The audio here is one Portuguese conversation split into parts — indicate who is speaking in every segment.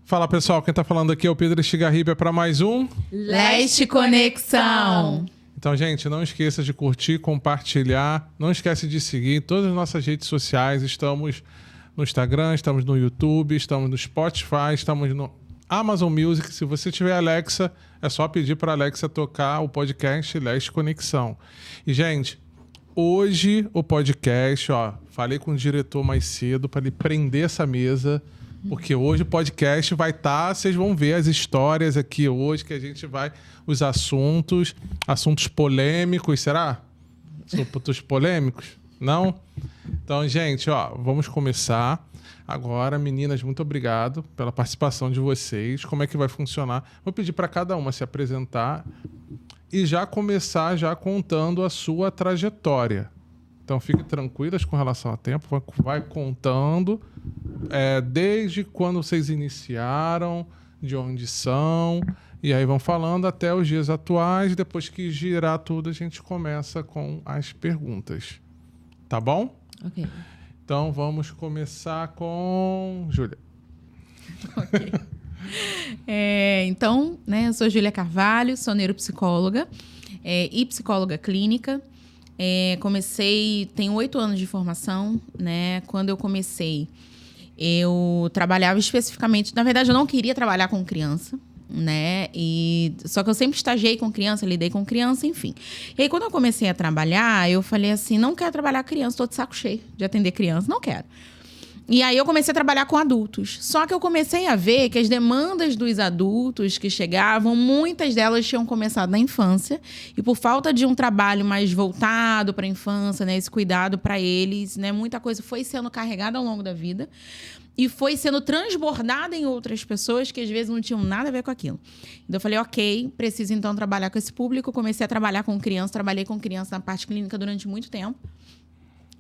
Speaker 1: Fala pessoal, quem tá falando aqui é o Pedro Estigarribia para mais um
Speaker 2: Leste Conexão.
Speaker 1: Então, gente, não esqueça de curtir, compartilhar. Não esquece de seguir todas as nossas redes sociais. Estamos no Instagram, estamos no YouTube, estamos no Spotify, estamos no Amazon Music. Se você tiver Alexa, é só pedir para Alexa tocar o podcast Leste Conexão. E, gente, hoje o podcast, falei com o diretor mais cedo para ele prender essa mesa, porque hoje o podcast vai estar, vocês vão ver as histórias aqui hoje, que a gente vai, os assuntos polêmicos, será? Assuntos polêmicos? Não? Então, gente, vamos começar. Agora, meninas, muito obrigado pela participação de vocês. Como é que vai funcionar? Vou pedir para cada uma se apresentar e já começar contando a sua trajetória. Então, fiquem tranquilas com relação ao tempo. Vai contando desde quando vocês iniciaram, de onde são, e aí vão falando até os dias atuais. Depois que girar tudo, a gente começa com as perguntas. Tá bom?
Speaker 2: Ok.
Speaker 1: Então, vamos começar com Júlia.
Speaker 2: Ok. Então, eu sou Júlia Carvalho, sou neuropsicóloga e psicóloga clínica. Tenho 8 anos de formação, né? Quando eu comecei, eu trabalhava especificamente... Na verdade, eu não queria trabalhar com criança, né? Só que eu sempre estagiei com criança, lidei com criança, enfim. E aí, quando eu comecei a trabalhar, eu falei assim, não quero trabalhar com criança, tô de saco cheio de atender criança, não quero. E aí eu comecei a trabalhar com adultos. Só que eu comecei a ver que as demandas dos adultos que chegavam, muitas delas tinham começado na infância. E por falta de um trabalho mais voltado para a infância, né, esse cuidado para eles, né, muita coisa foi sendo carregada ao longo da vida. E foi sendo transbordada em outras pessoas que às vezes não tinham nada a ver com aquilo. Então eu falei, ok, preciso então trabalhar com esse público. Comecei a trabalhar com criança, trabalhei com criança na parte clínica durante muito tempo.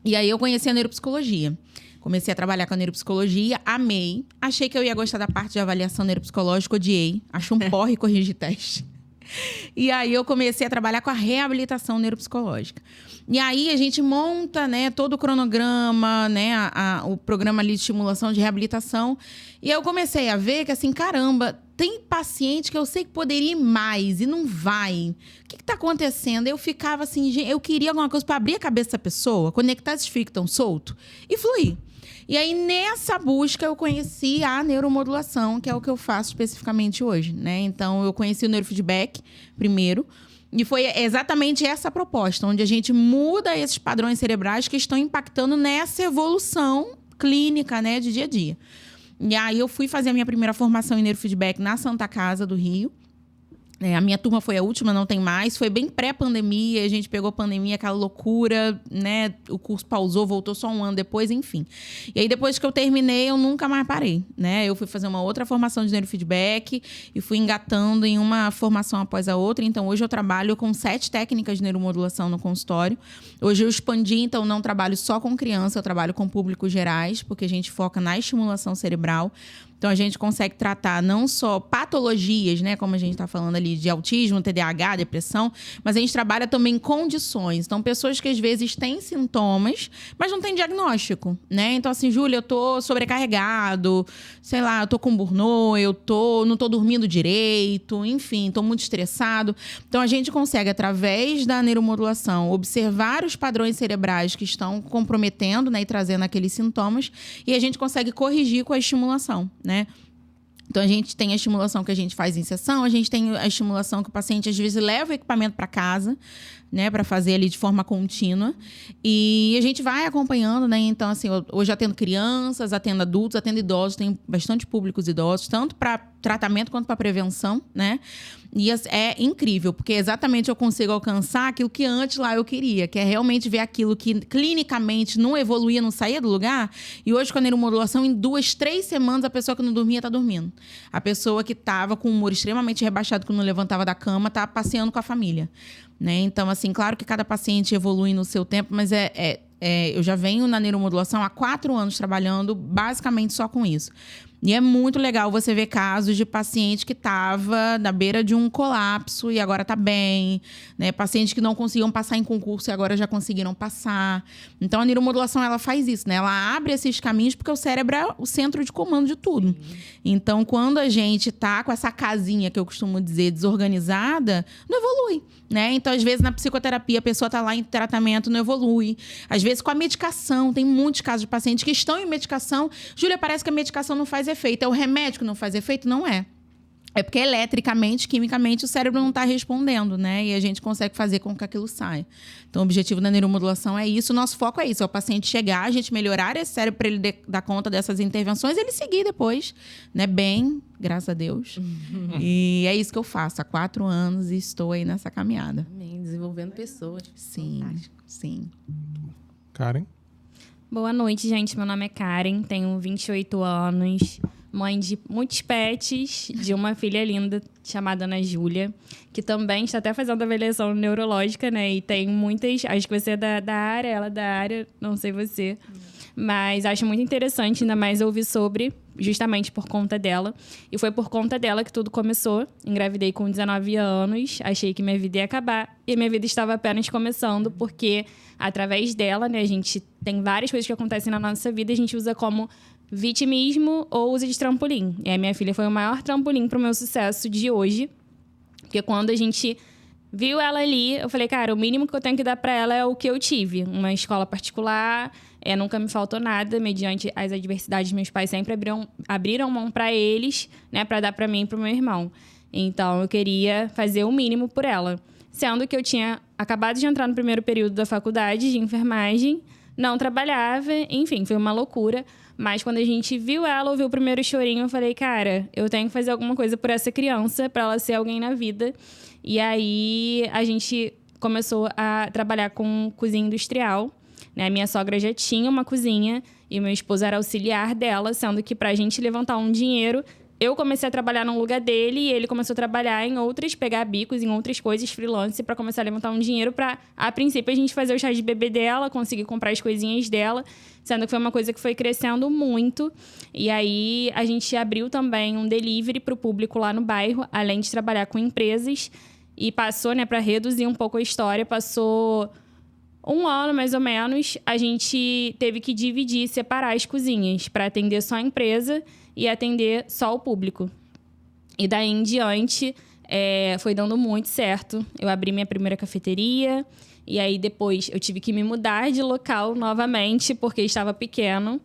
Speaker 2: E aí eu conheci a neuropsicologia. Comecei a trabalhar com a neuropsicologia, amei. Achei que eu ia gostar da parte de avaliação neuropsicológica, odiei. Acho um porre corrigir teste. E aí eu comecei a trabalhar com a reabilitação neuropsicológica. E aí a gente monta, né, todo o cronograma, né, o programa ali de estimulação de reabilitação. E aí eu comecei a ver que, assim, caramba, tem paciente que eu sei que poderia ir mais e não vai. O que está acontecendo? Eu ficava assim, eu queria alguma coisa para abrir a cabeça dessa pessoa, conectar esses fios que estão soltos e fluir. E aí, nessa busca, eu conheci a neuromodulação, que é o que eu faço especificamente hoje, né? Então, eu conheci o neurofeedback primeiro. E foi exatamente essa proposta, onde a gente muda esses padrões cerebrais que estão impactando nessa evolução clínica, né, de dia a dia. E aí, eu fui fazer a minha primeira formação em neurofeedback na Santa Casa do Rio. A minha turma foi a última, não tem mais. Foi bem pré-pandemia, a gente pegou pandemia, aquela loucura, né? O curso pausou, voltou só um ano depois, enfim. E aí, depois que eu terminei, eu nunca mais parei, né? Eu fui fazer uma outra formação de neurofeedback e fui engatando em uma formação após a outra. Então, hoje eu trabalho com 7 técnicas de neuromodulação no consultório. Hoje eu expandi, então não trabalho só com criança, eu trabalho com públicos gerais, porque a gente foca na estimulação cerebral. Então, a gente consegue tratar não só patologias, né, como a gente está falando ali, de autismo, TDAH, depressão, mas a gente trabalha também condições. Então, pessoas que às vezes têm sintomas, mas não têm diagnóstico, né? Então, assim, Júlia, eu tô sobrecarregado, sei lá, eu tô com burnout, não tô dormindo direito, enfim, tô muito estressado. Então, a gente consegue, através da neuromodulação, observar os padrões cerebrais que estão comprometendo, né, e trazendo aqueles sintomas, e a gente consegue corrigir com a estimulação, né? Então, a gente tem a estimulação que a gente faz em sessão, a gente tem a estimulação que o paciente, às vezes, leva o equipamento para casa, né, para fazer ali de forma contínua. E a gente vai acompanhando, né? Então, assim, hoje eu atendo crianças, atendo adultos, atendo idosos, tem bastante públicos idosos, tanto para tratamento quanto para prevenção, né? E é incrível, porque exatamente eu consigo alcançar aquilo que antes lá eu queria, que é realmente ver aquilo que clinicamente não evoluía, não saía do lugar. E hoje, com a neuromodulação, em 2, 3 semanas, a pessoa que não dormia está dormindo. A pessoa que estava com o humor extremamente rebaixado, que não levantava da cama, está passeando com a família, né? Então, assim, claro que cada paciente evolui no seu tempo, mas eu já venho na neuromodulação há 4 anos trabalhando basicamente só com isso. E é muito legal você ver casos de paciente que estava na beira de um colapso e agora está bem, né? Pacientes que não conseguiam passar em concurso e agora já conseguiram passar. Então, a neuromodulação, ela faz isso, né? Ela abre esses caminhos porque o cérebro é o centro de comando de tudo. Então, quando a gente tá com essa casinha, que eu costumo dizer, desorganizada, não evolui, né? Então, às vezes, na psicoterapia, a pessoa tá lá em tratamento, não evolui. Às vezes, com a medicação, tem muitos casos de pacientes que estão em medicação. Júlia, parece que a medicação não faz efeito. É o remédio que não faz efeito? Não é. É porque eletricamente, quimicamente, o cérebro não está respondendo, né? E a gente consegue fazer com que aquilo saia. Então, o objetivo da neuromodulação é isso. O nosso foco é isso. É o paciente chegar, a gente melhorar esse cérebro para ele dar conta dessas intervenções e ele seguir depois, né? Bem, graças a Deus. E é isso que eu faço. Há 4 anos e estou aí nessa caminhada.
Speaker 3: Amém. Desenvolvendo pessoas.
Speaker 2: Sim, sim.
Speaker 1: Karen?
Speaker 4: Boa noite, gente. Meu nome é Karen, tenho 28 anos, mãe de muitos pets, de uma filha linda chamada Ana Júlia, que também está até fazendo avaliação neurológica, né? E tem muitas... Acho que você é da área, ela é da área, não sei você. Mas acho muito interessante, ainda mais ouvir sobre, justamente por conta dela. E foi por conta dela que tudo começou. Engravidei com 19 anos, achei que minha vida ia acabar. E minha vida estava apenas começando, porque através dela, né, a gente tem várias coisas que acontecem na nossa vida, a gente usa como vitimismo ou usa de trampolim. E a minha filha foi o maior trampolim para o meu sucesso de hoje. Porque quando a gente viu ela ali, eu falei, cara, o mínimo que eu tenho que dar para ela é o que eu tive. Uma escola particular, nunca me faltou nada, mediante as adversidades, meus pais sempre abriram mão para eles, né, para dar para mim e para o meu irmão. Então, eu queria fazer o mínimo por ela. Sendo que eu tinha acabado de entrar no primeiro período da faculdade de enfermagem, não trabalhava, enfim, foi uma loucura. Mas quando a gente viu ela, ouviu o primeiro chorinho, eu falei, cara, eu tenho que fazer alguma coisa por essa criança, para ela ser alguém na vida. E aí, a gente começou a trabalhar com cozinha industrial, né? Minha sogra já tinha uma cozinha e meu esposo era auxiliar dela, sendo que pra gente levantar um dinheiro, eu comecei a trabalhar no lugar dele e ele começou a trabalhar em outras, pegar bicos em outras coisas, freelance, para começar a levantar um dinheiro para, a princípio, a gente fazer o chá de bebê dela, conseguir comprar as coisinhas dela, sendo que foi uma coisa que foi crescendo muito. E aí, a gente abriu também um delivery para o público lá no bairro, além de trabalhar com empresas. E passou, né, para reduzir um pouco a história, passou 1 ano, mais ou menos, a gente teve que dividir, separar as cozinhas para atender só a empresa e atender só o público. E daí em diante, foi dando muito certo. Eu abri minha primeira cafeteria e aí depois eu tive que me mudar de local novamente porque estava pequeno.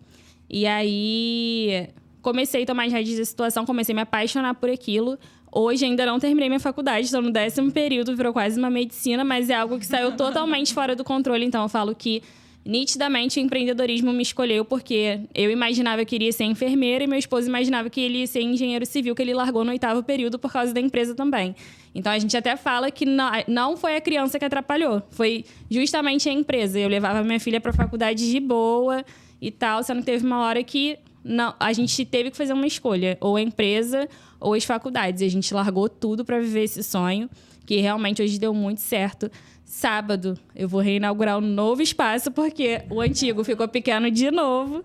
Speaker 4: E aí comecei a tomar as rédeas da situação, comecei a me apaixonar por aquilo. Hoje ainda não terminei minha faculdade, estou no 10º período, virou quase uma medicina, mas é algo que saiu totalmente fora do controle. Então eu falo que nitidamente o empreendedorismo me escolheu porque eu imaginava que iria ser enfermeira e meu esposo imaginava que ele ia ser engenheiro civil, que ele largou no 8º período por causa da empresa também. Então a gente até fala que não foi a criança que atrapalhou, foi justamente a empresa. Eu levava minha filha para a faculdade de boa e tal, sendo que teve uma hora que não, a gente teve que fazer uma escolha, ou a empresa ou as faculdades. E a gente largou tudo para viver esse sonho, que realmente hoje deu muito certo. Sábado, eu vou reinaugurar um novo espaço, porque o antigo ficou pequeno de novo.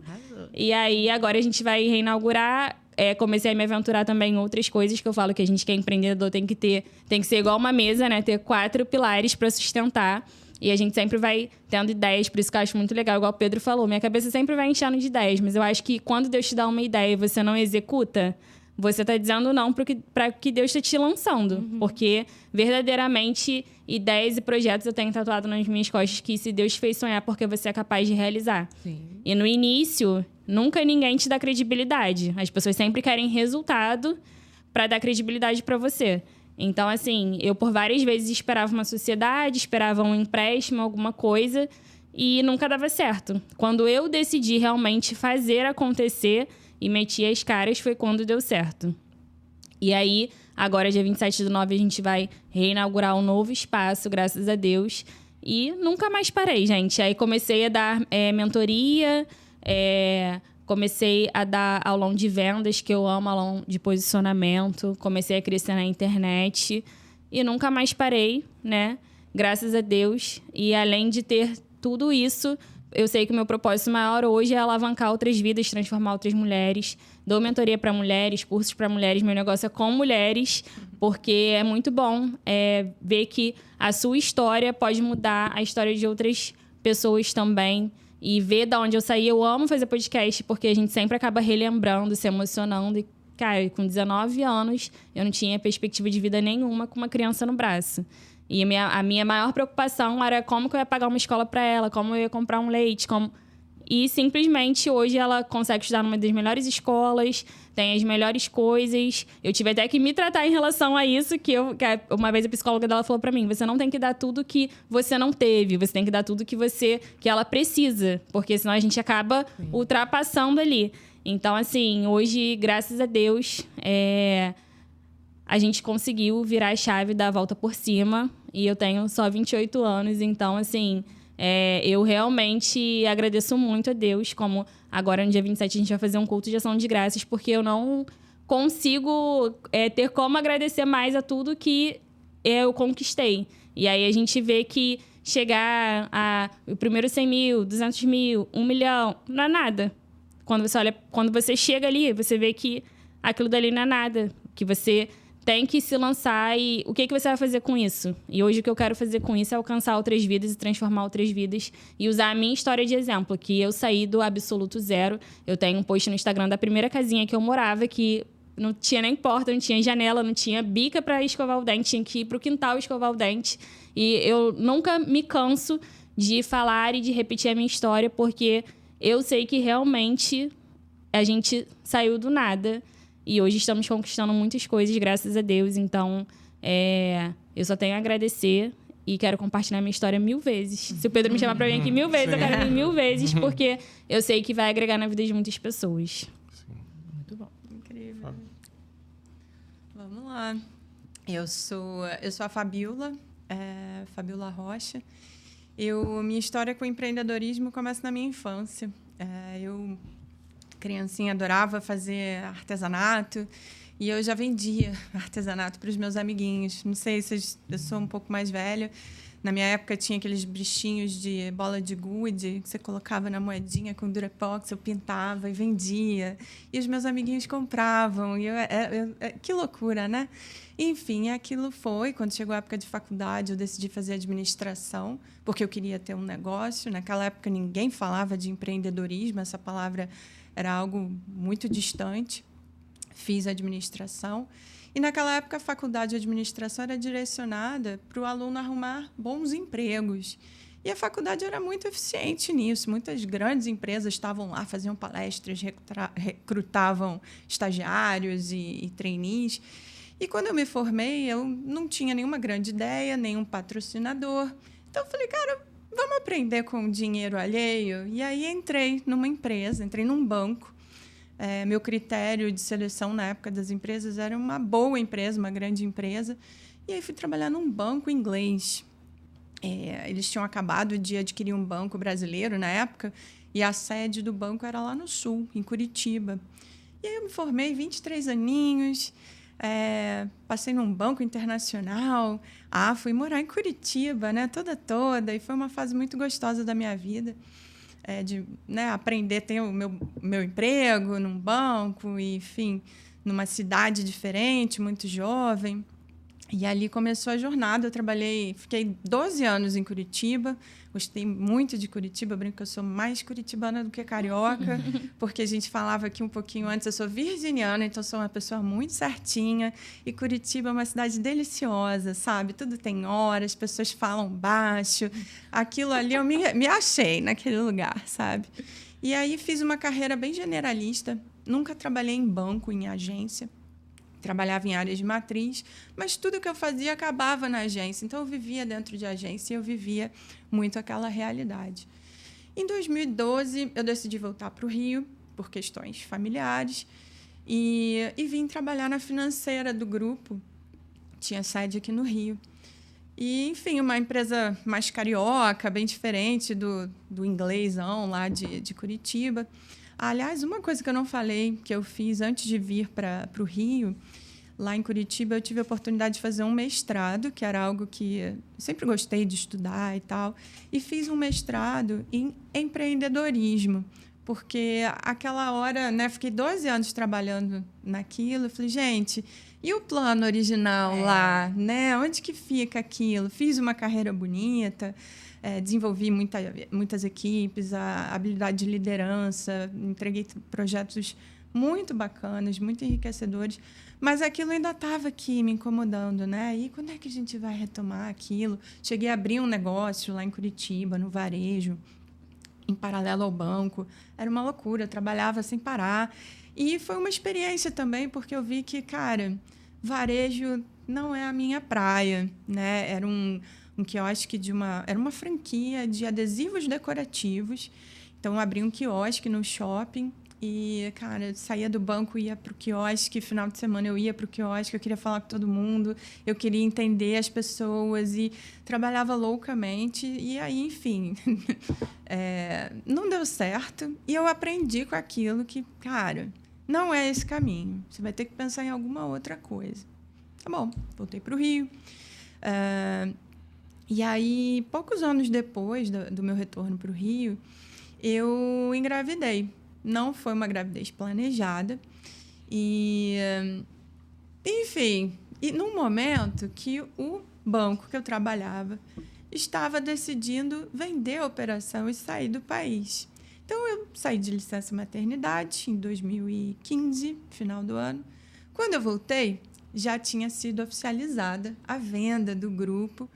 Speaker 4: E aí, agora a gente vai reinaugurar. Comecei a me aventurar também em outras coisas, que eu falo que a gente que é empreendedor tem que ser igual uma mesa, né? Ter 4 pilares para sustentar. E a gente sempre vai tendo ideias, por isso que eu acho muito legal. Igual o Pedro falou, minha cabeça sempre vai enchendo de ideias. Mas eu acho que quando Deus te dá uma ideia e você não executa, você está dizendo não para que Deus está te lançando. Porque, verdadeiramente, ideias e projetos eu tenho tatuado nas minhas costas que se Deus te fez sonhar, porque você é capaz de realizar.
Speaker 3: Sim.
Speaker 4: E no início, nunca ninguém te dá credibilidade. As pessoas sempre querem resultado para dar credibilidade para você. Então, assim, eu por várias vezes esperava uma sociedade, esperava um empréstimo, alguma coisa, e nunca dava certo. Quando eu decidi realmente fazer acontecer e meti as caras, foi quando deu certo. E aí, agora, dia 27/9, a gente vai reinaugurar um novo espaço, graças a Deus. E nunca mais parei, gente. Aí comecei a dar mentoria, comecei a dar aulão de vendas, que eu amo aulão de posicionamento. Comecei a crescer na internet e nunca mais parei, né? Graças a Deus. E além de ter tudo isso, eu sei que o meu propósito maior hoje é alavancar outras vidas, transformar outras mulheres. Dou mentoria para mulheres, cursos para mulheres. Meu negócio é com mulheres, porque é muito bom ver que a sua história pode mudar a história de outras pessoas também. E ver de onde eu saí. Eu amo fazer podcast, porque a gente sempre acaba relembrando, se emocionando. E, cara, com 19 anos, eu não tinha perspectiva de vida nenhuma com uma criança no braço. E a minha maior preocupação era como que eu ia pagar uma escola para ela, como eu ia comprar um leite, E simplesmente hoje ela consegue estudar numa das melhores escolas, tem as melhores coisas. Eu tive até que me tratar em relação a isso, que uma vez a psicóloga dela falou para mim: você não tem que dar tudo que você não teve, você tem que dar tudo que ela precisa, porque senão a gente acaba ultrapassando ali. Então, assim, hoje, graças a Deus, a gente conseguiu virar a chave, dar a volta por cima. E eu tenho só 28 anos, então, assim, eu realmente agradeço muito a Deus. Como agora, no dia 27, a gente vai fazer um culto de ação de graças, porque eu não consigo ter como agradecer mais a tudo que eu conquistei. E aí a gente vê que chegar o primeiro 100 mil, 200 mil, 1 milhão, não é nada. Quando você chega ali, você vê que aquilo dali não é nada, que você tem que se lançar. E o que você vai fazer com isso? E hoje o que eu quero fazer com isso é alcançar outras vidas e transformar outras vidas e usar a minha história de exemplo, que eu saí do absoluto zero. Eu tenho um post no Instagram da primeira casinha que eu morava, que não tinha nem porta, não tinha janela, não tinha bica para escovar o dente, tinha que ir pro quintal escovar o dente. E eu nunca me canso de falar e de repetir a minha história, porque eu sei que realmente a gente saiu do nada. E hoje estamos conquistando muitas coisas, graças a Deus. Então, eu só tenho a agradecer e quero compartilhar minha história 1000 vezes. Se o Pedro me chamar para vir aqui 1000 vezes, eu quero vir 1000 vezes, porque eu sei que vai agregar na vida de muitas pessoas.
Speaker 2: Muito bom.
Speaker 3: Incrível. Vamos lá. Eu sou a Fabiola, Fabiola Rocha. Minha história com empreendedorismo começa na minha infância. Eu, criancinha, adorava fazer artesanato e eu já vendia artesanato para os meus amiguinhos. Não sei se eu sou um pouco mais velha. Na minha época tinha aqueles bichinhos de bola de gude que você colocava na moedinha com Durepox, eu pintava e vendia. E os meus amiguinhos compravam. E que loucura, né? Enfim, aquilo foi. Quando chegou a época de faculdade, eu decidi fazer administração, porque eu queria ter um negócio. Naquela época, ninguém falava de empreendedorismo, essa palavra era algo muito distante. Fiz administração. E, naquela época, a faculdade de administração era direcionada para o aluno arrumar bons empregos. E a faculdade era muito eficiente nisso. Muitas grandes empresas estavam lá, faziam palestras, recrutavam estagiários e trainees. E, quando eu me formei, eu não tinha nenhuma grande ideia, nenhum patrocinador. Então, eu falei, cara, vamos aprender com o dinheiro alheio? E aí, entrei numa empresa, entrei num banco. Meu critério de seleção na época das empresas era uma boa empresa, uma grande empresa. E aí, fui trabalhar num banco inglês. Eles tinham acabado de adquirir um banco brasileiro na época, e a sede do banco era lá no Sul, em Curitiba. E aí, eu me formei, 23 aninhos, passei num banco internacional. Fui morar em Curitiba, né, toda. E foi uma fase muito gostosa da minha vida. De aprender a ter o meu emprego num banco, e, enfim, numa cidade diferente, muito jovem. E ali começou a jornada. Eu fiquei 12 anos em Curitiba, gostei muito de Curitiba, brinco que eu sou mais curitibana do que carioca, porque a gente falava aqui um pouquinho antes, eu sou virginiana, então sou uma pessoa muito certinha, e Curitiba é uma cidade deliciosa, sabe? Tudo tem hora, as pessoas falam baixo, aquilo ali eu me achei naquele lugar, sabe? E aí fiz uma carreira bem generalista, nunca trabalhei em banco, em agência, trabalhava em áreas de matriz, mas tudo que eu fazia acabava na agência. Então, eu vivia dentro de agência e eu vivia muito aquela realidade. Em 2012, eu decidi voltar para o Rio, por questões familiares, e vim trabalhar na financeira do grupo. Tinha sede aqui no Rio. E, enfim, uma empresa mais carioca, bem diferente do inglêsão lá de Curitiba. Aliás, uma coisa que eu não falei, que eu fiz antes de vir para o Rio, lá em Curitiba, eu tive a oportunidade de fazer um mestrado, que era algo que eu sempre gostei de estudar e tal, e fiz um mestrado em empreendedorismo, porque aquela hora, né, fiquei 12 anos trabalhando naquilo, eu falei, gente, e o plano original lá, né? Onde que fica aquilo? Fiz uma carreira bonita, desenvolvi muitas equipes, a habilidade de liderança, entreguei projetos muito bacanas, muito enriquecedores, mas aquilo ainda estava aqui me incomodando, né? E quando é que a gente vai retomar aquilo? Cheguei a abrir um negócio lá em Curitiba, no varejo, em paralelo ao banco. Era uma loucura, eu trabalhava sem parar. E foi uma experiência também, porque eu vi que, cara, varejo não é a minha praia, né? Era um quiosque era uma franquia de adesivos decorativos. Então, eu abri um quiosque no shopping. E, cara, eu saía do banco, ia para o quiosque, final de semana eu ia para o quiosque, eu queria falar com todo mundo, eu queria entender as pessoas e trabalhava loucamente. E aí, enfim, não deu certo. E eu aprendi com aquilo que, cara, não é esse caminho. Você vai ter que pensar em alguma outra coisa. Tá bom, voltei para o Rio. E aí, poucos anos depois do meu retorno para o Rio, eu engravidei. Não foi uma gravidez planejada. E, enfim, e num momento que o banco que eu trabalhava estava decidindo vender a operação e sair do país. Então, eu saí de licença maternidade em 2015, final do ano. Quando eu voltei, já tinha sido oficializada a venda do grupo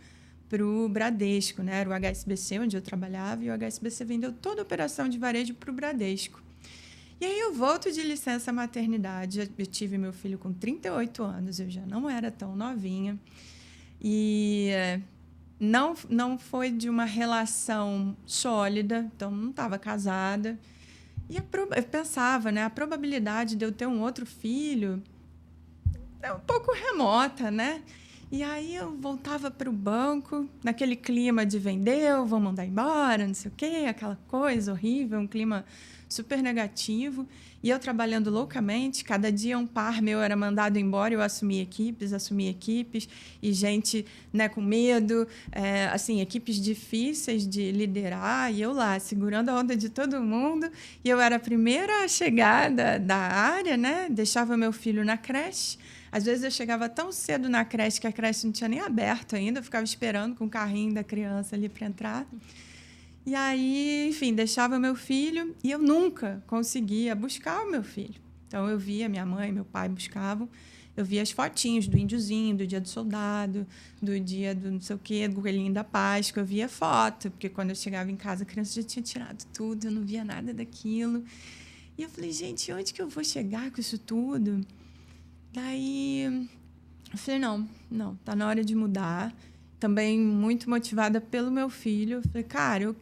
Speaker 3: para o Bradesco, né? Era o HSBC, onde eu trabalhava, e o HSBC vendeu toda a operação de varejo para o Bradesco. E aí eu volto de licença maternidade, eu tive meu filho com 38 anos, eu já não era tão novinha, e não foi de uma relação sólida, então não estava casada. E eu pensava, né, a probabilidade de eu ter um outro filho é um pouco remota, né? E aí eu voltava para o banco, naquele clima de vendeu, vão mandar embora, não sei o quê, aquela coisa horrível, um clima super negativo. E eu trabalhando loucamente, cada dia um par meu era mandado embora, eu assumi equipes, e gente, né, com medo, assim, equipes difíceis de liderar, e eu lá, segurando a onda de todo mundo. E eu era a primeira a chegar da área, né? Deixava meu filho na creche. Às vezes eu chegava tão cedo na creche que a creche não tinha nem aberto ainda, eu ficava esperando com o carrinho da criança ali para entrar. E aí, enfim, deixava meu filho e eu nunca conseguia buscar o meu filho. Então, eu via minha mãe e meu pai buscavam, eu via as fotinhos do índiozinho, do dia do soldado, do dia do não sei o quê, do coelhinho da Páscoa, eu via foto, porque quando eu chegava em casa, a criança já tinha tirado tudo, eu não via nada daquilo. E eu falei, gente, onde que eu vou chegar com isso tudo? Daí, eu falei, não, tá na hora de mudar. Também muito motivada pelo meu filho. Eu falei, cara,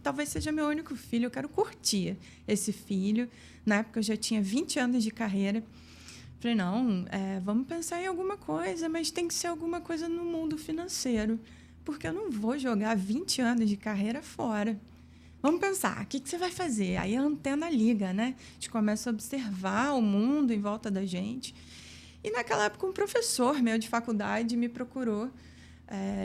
Speaker 3: talvez seja meu único filho, eu quero curtir esse filho. Na época, eu já tinha 20 anos de carreira. Falei, não, vamos pensar em alguma coisa, mas tem que ser alguma coisa no mundo financeiro, porque eu não vou jogar 20 anos de carreira fora. Vamos pensar, o que você vai fazer? Aí a antena liga, né? A gente começa a observar o mundo em volta da gente. E naquela época, um professor meu de faculdade me procurou.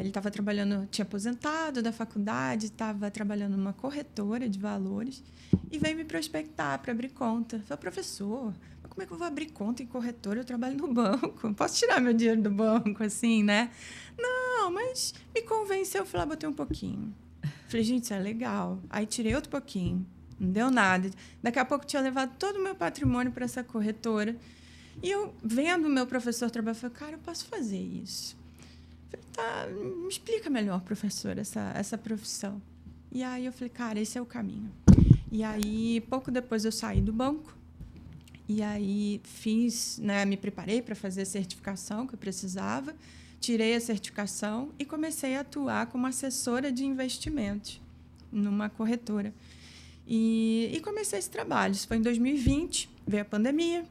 Speaker 3: Ele estava trabalhando, tinha aposentado da faculdade, estava trabalhando numa corretora de valores e veio me prospectar para abrir conta. Falei, professor, mas como é que eu vou abrir conta em corretora? Eu trabalho no banco, posso tirar meu dinheiro do banco, assim, né? Não, mas me convenceu, fui lá, botei um pouquinho. Falei, gente, isso é legal. Aí tirei outro pouquinho, não deu nada. Daqui a pouco tinha levado todo o meu patrimônio para essa corretora. E eu, vendo o meu professor trabalhar, falei, cara, eu posso fazer isso. Falei, tá, me explica melhor, professor, essa profissão. E aí eu falei, cara, esse é o caminho. E aí, pouco depois, eu saí do banco. E aí fiz, né, me preparei para fazer a certificação que eu precisava. Tirei a certificação e comecei a atuar como assessora de investimentos numa corretora. E comecei esse trabalho. Isso foi em 2020, veio a pandemia.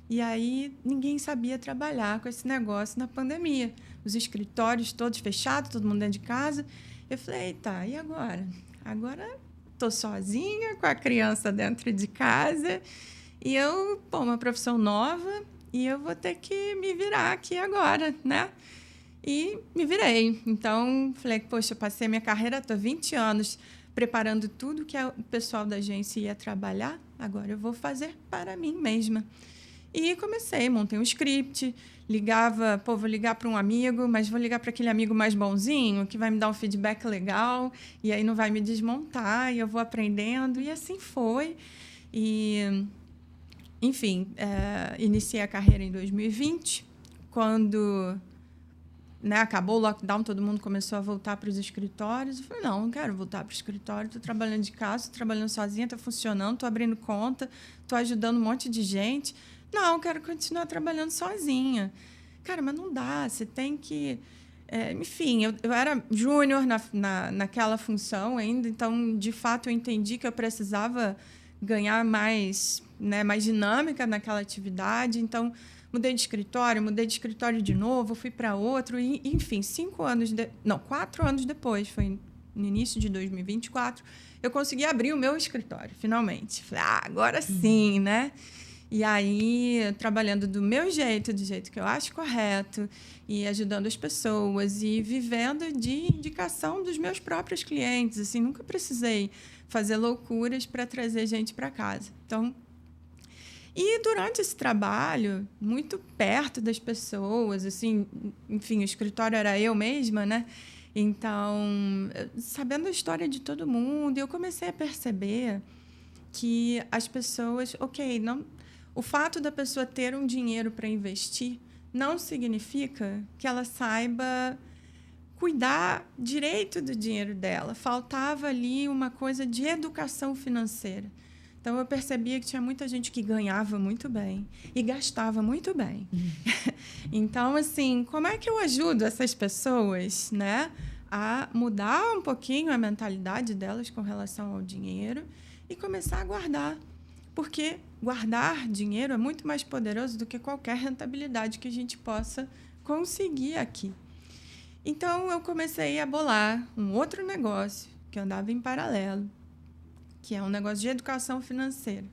Speaker 3: E aí ninguém sabia trabalhar com esse negócio na pandemia. Os escritórios todos fechados, todo mundo dentro de casa. Eu falei, tá, e agora? Agora estou sozinha, com a criança dentro de casa. E uma profissão nova. e eu vou ter que me virar aqui agora, né? E me virei. Então, falei, poxa, eu passei minha carreira, estou 20 anos preparando tudo que o pessoal da agência ia trabalhar, agora eu vou fazer para mim mesma. E comecei, montei um script, ligava, vou ligar para um amigo, mas vou ligar para aquele amigo mais bonzinho, que vai me dar um feedback legal, e aí não vai me desmontar, e eu vou aprendendo, e assim foi. E, enfim, iniciei a carreira em 2020, quando... né, acabou o lockdown, todo mundo começou a voltar para os escritórios. Eu falei, não quero voltar para o escritório, estou trabalhando de casa, estou trabalhando sozinha, está funcionando, estou abrindo conta, estou ajudando um monte de gente. Não, quero continuar trabalhando sozinha. Cara, mas não dá, você tem que... enfim, eu era júnior naquela função ainda, então, de fato, eu entendi que eu precisava ganhar mais, né, mais dinâmica naquela atividade, então... mudei de escritório de novo, fui para outro, e, enfim, 4 anos depois, foi no início de 2024, eu consegui abrir o meu escritório, finalmente. Falei, agora sim, né? E aí, trabalhando do meu jeito, do jeito que eu acho correto, e ajudando as pessoas, e vivendo de indicação dos meus próprios clientes. Assim, nunca precisei fazer loucuras para trazer gente para casa. Então, e durante esse trabalho, muito perto das pessoas, assim, enfim, o escritório era eu mesma, né? Então, sabendo a história de todo mundo, eu comecei a perceber que as pessoas, o fato da pessoa ter um dinheiro para investir não significa que ela saiba cuidar direito do dinheiro dela. Faltava ali uma coisa de educação financeira. Então, eu percebia que tinha muita gente que ganhava muito bem e gastava muito bem. Então, assim, como é que eu ajudo essas pessoas, né, a mudar um pouquinho a mentalidade delas com relação ao dinheiro e começar a guardar? Porque guardar dinheiro é muito mais poderoso do que qualquer rentabilidade que a gente possa conseguir aqui. Então, eu comecei a bolar um outro negócio que andava em paralelo, que é um negócio de educação financeira.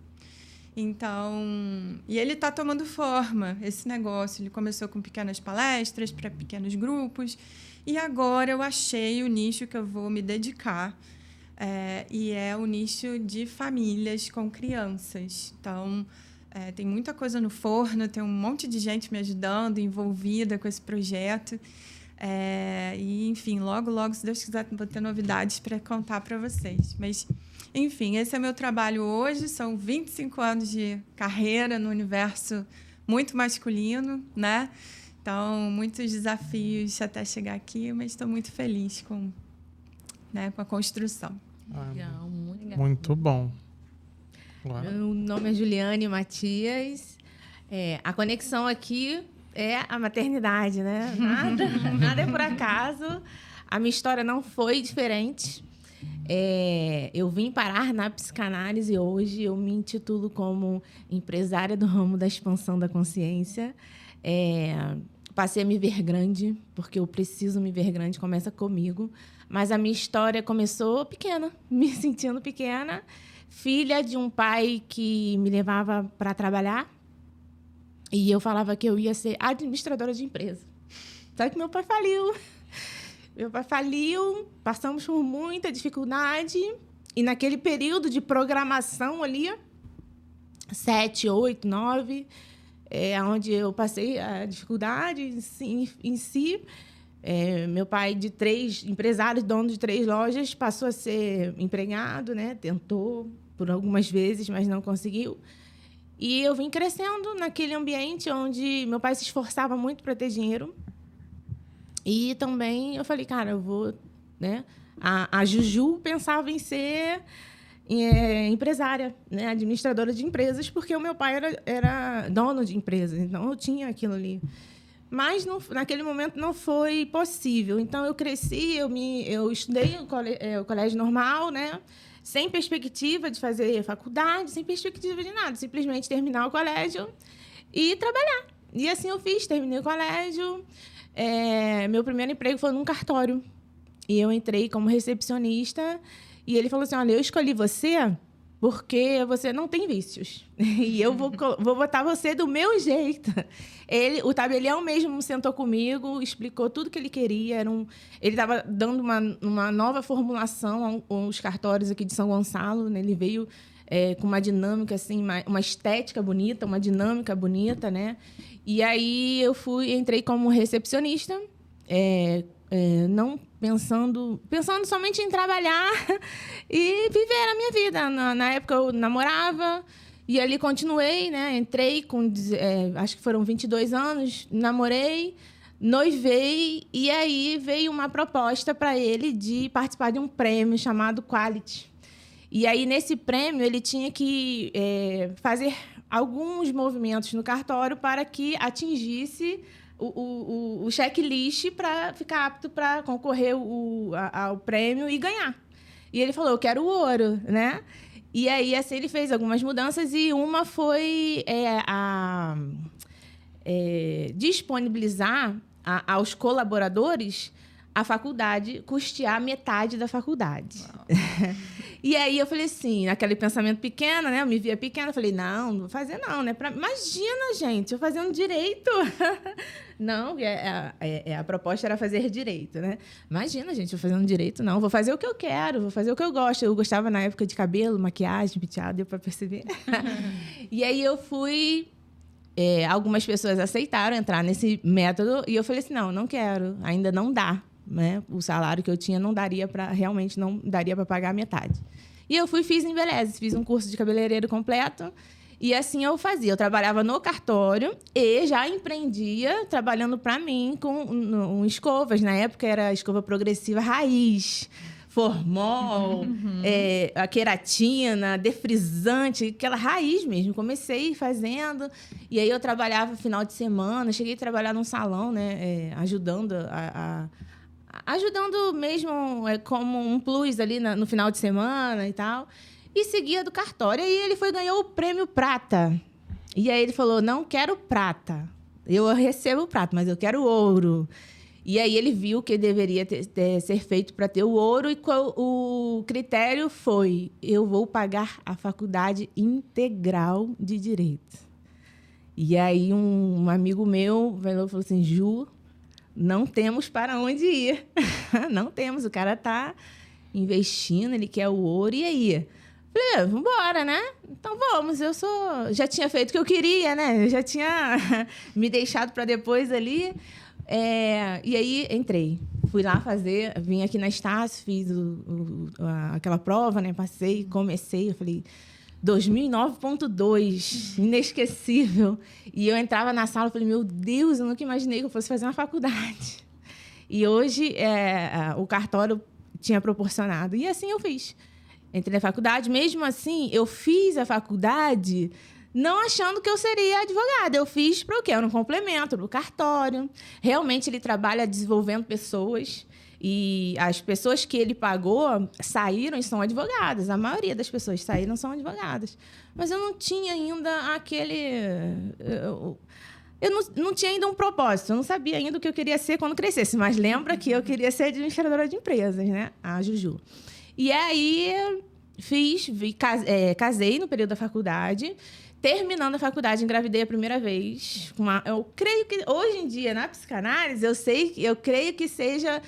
Speaker 3: Então, e ele está tomando forma, esse negócio. Ele começou com pequenas palestras para pequenos grupos, e agora eu achei o nicho que eu vou me dedicar, e é o nicho de famílias com crianças. Então, tem muita coisa no forno, tem um monte de gente me ajudando, envolvida com esse projeto. E, enfim, logo, se Deus quiser, vou ter novidades para contar para vocês. Mas, enfim, esse é meu trabalho hoje. São 25 anos de carreira no universo muito masculino, né? Então, muitos desafios até chegar aqui, mas estou muito feliz com a construção.
Speaker 2: Legal, muito legal.
Speaker 1: Muito bom. Ué.
Speaker 2: Meu nome é Juliane Matias. A conexão aqui é a maternidade, né? Nada é por acaso. A minha história não foi diferente. Eu vim parar na psicanálise hoje. Eu me intitulo como empresária do ramo da expansão da consciência. Passei a me ver grande, porque eu preciso me ver grande, começa comigo. Mas a minha história começou pequena, me sentindo pequena, filha de um pai que me levava para trabalhar. E eu falava que eu ia ser administradora de empresa. Só que meu pai faliu. Passamos por muita dificuldade. E naquele período de programação ali, 7, 8, 9, onde eu passei a dificuldade em si. Meu pai, de 3 empresários, dono de 3 lojas, passou a ser empregado, né? Tentou por algumas vezes, mas não conseguiu. E eu vim crescendo naquele ambiente onde meu pai se esforçava muito para ter dinheiro. E também eu falei, cara, eu vou... né? A Juju pensava em ser empresária, né? Administradora de empresas, porque o meu pai era dono de empresas, então eu tinha aquilo ali. Mas naquele momento não foi possível. Então eu cresci, eu estudei o colégio normal, né? Sem perspectiva de fazer faculdade, sem perspectiva de nada. Simplesmente terminar o colégio e trabalhar. E assim eu fiz, terminei o colégio. Meu primeiro emprego foi num cartório. E eu entrei como recepcionista. E ele falou assim, olha, eu escolhi você
Speaker 5: porque você não tem vícios. E eu vou botar você do meu jeito. O tabelião mesmo sentou comigo, explicou tudo que ele queria. Ele estava dando uma nova formulação aos cartórios aqui de São Gonçalo, né? Ele veio com uma dinâmica, assim, uma estética bonita, uma dinâmica bonita, né? E aí eu entrei como recepcionista, não pensando somente em trabalhar e viver a minha vida. Na época eu namorava e ali continuei, né? Entrei com, acho que foram 22 anos, namorei, noivei e aí veio uma proposta para ele de participar de um prêmio chamado Quality. E aí, nesse prêmio, ele tinha que fazer alguns movimentos no cartório para que atingisse o checklist para ficar apto para concorrer ao prêmio e ganhar. E ele falou, eu quero o ouro, né? E aí, assim, ele fez algumas mudanças e uma foi disponibilizar aos colaboradores a faculdade, custear metade da faculdade. E aí eu falei assim, naquele pensamento pequeno, né? Eu me via pequena, eu falei, não vou fazer não, né? Imagina, gente, eu fazendo direito. Não, a proposta era fazer direito, né? Imagina, gente, eu fazendo direito, não. Vou fazer o que eu quero, vou fazer o que eu gosto. Eu gostava na época de cabelo, maquiagem, penteado, deu para perceber. E aí eu fui... algumas pessoas aceitaram entrar nesse método e eu falei assim, não quero, ainda não dá. Né? O salário que eu tinha realmente não daria para pagar a metade. E eu fiz Embeleze, fiz um curso de cabeleireiro completo e assim eu fazia. Eu trabalhava no cartório e já empreendia trabalhando para mim com escovas. Na época era escova progressiva raiz, formol, a queratina, defrisante, aquela raiz mesmo. Comecei fazendo e aí eu trabalhava final de semana, cheguei a trabalhar num salão, né? Ajudando mesmo como um plus ali no final de semana e tal. E seguia do cartório. E ele ganhou o prêmio prata. E aí ele falou, não quero prata. Eu recebo prata, mas eu quero ouro. E aí ele viu que deveria ser feito para ter o ouro. E o critério foi, eu vou pagar a faculdade integral de Direito. E aí um amigo meu falou assim, Ju... não temos para onde ir. Não temos. O cara está investindo, ele quer o ouro. E aí? Falei, vamos embora, né? Então vamos. Já tinha feito o que eu queria, né? Eu já tinha me deixado para depois ali. E aí entrei. Fui lá fazer, vim aqui na Estácio, fiz aquela prova, né? Passei, comecei. Eu falei... 2009.2, inesquecível. E eu entrava na sala e falei, meu Deus, eu nunca imaginei que eu fosse fazer uma faculdade. E hoje o cartório tinha proporcionado. E assim eu fiz. Entrei na faculdade. Mesmo assim, eu fiz a faculdade não achando que eu seria advogada. Eu fiz para o quê? Era um complemento, para o cartório. Realmente, ele trabalha desenvolvendo pessoas. E as pessoas que ele pagou saíram e são advogadas. A maioria das pessoas saíram e são advogadas. Mas eu não tinha ainda aquele... Eu não tinha ainda um propósito. Eu não sabia ainda o que eu queria ser quando crescesse. Mas lembra que eu queria ser administradora de empresas, né? A Juju. E aí, casei no período da faculdade. Terminando a faculdade, engravidei a primeira vez. Eu creio que, hoje em dia, na psicanálise, eu creio que seja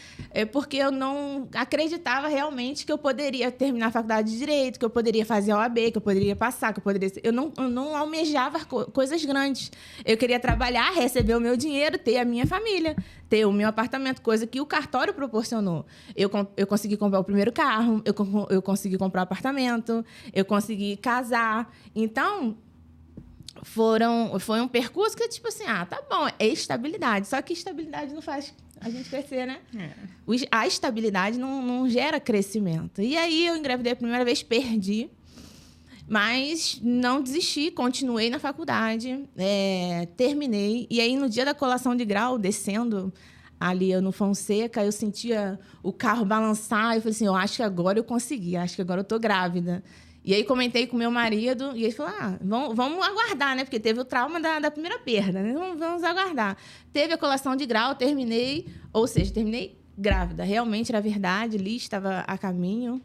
Speaker 5: porque eu não acreditava realmente que eu poderia terminar a faculdade de Direito, que eu poderia fazer a OAB, que eu poderia passar, que eu poderia... Eu não almejava coisas grandes. Eu queria trabalhar, receber o meu dinheiro, ter a minha família, ter o meu apartamento, coisa que o cartório proporcionou. Eu consegui comprar o primeiro carro, eu consegui comprar um apartamento, eu consegui casar. Então... Foi um percurso que, tipo assim, tá bom, é estabilidade. Só que estabilidade não faz a gente crescer, né? A estabilidade não gera crescimento. E aí, eu engravidei a primeira vez, perdi. Mas não desisti, continuei na faculdade, terminei. E aí, no dia da colação de grau, descendo ali no Fonseca, eu sentia o carro balançar. Eu falei assim, eu acho que agora eu consegui, acho que agora eu tô grávida. E aí comentei com meu marido e ele falou, vamos aguardar, né? Porque teve o trauma da primeira perda, né? Vamos aguardar. Teve a colação de grau, terminei grávida. Realmente era verdade, Liz estava a caminho.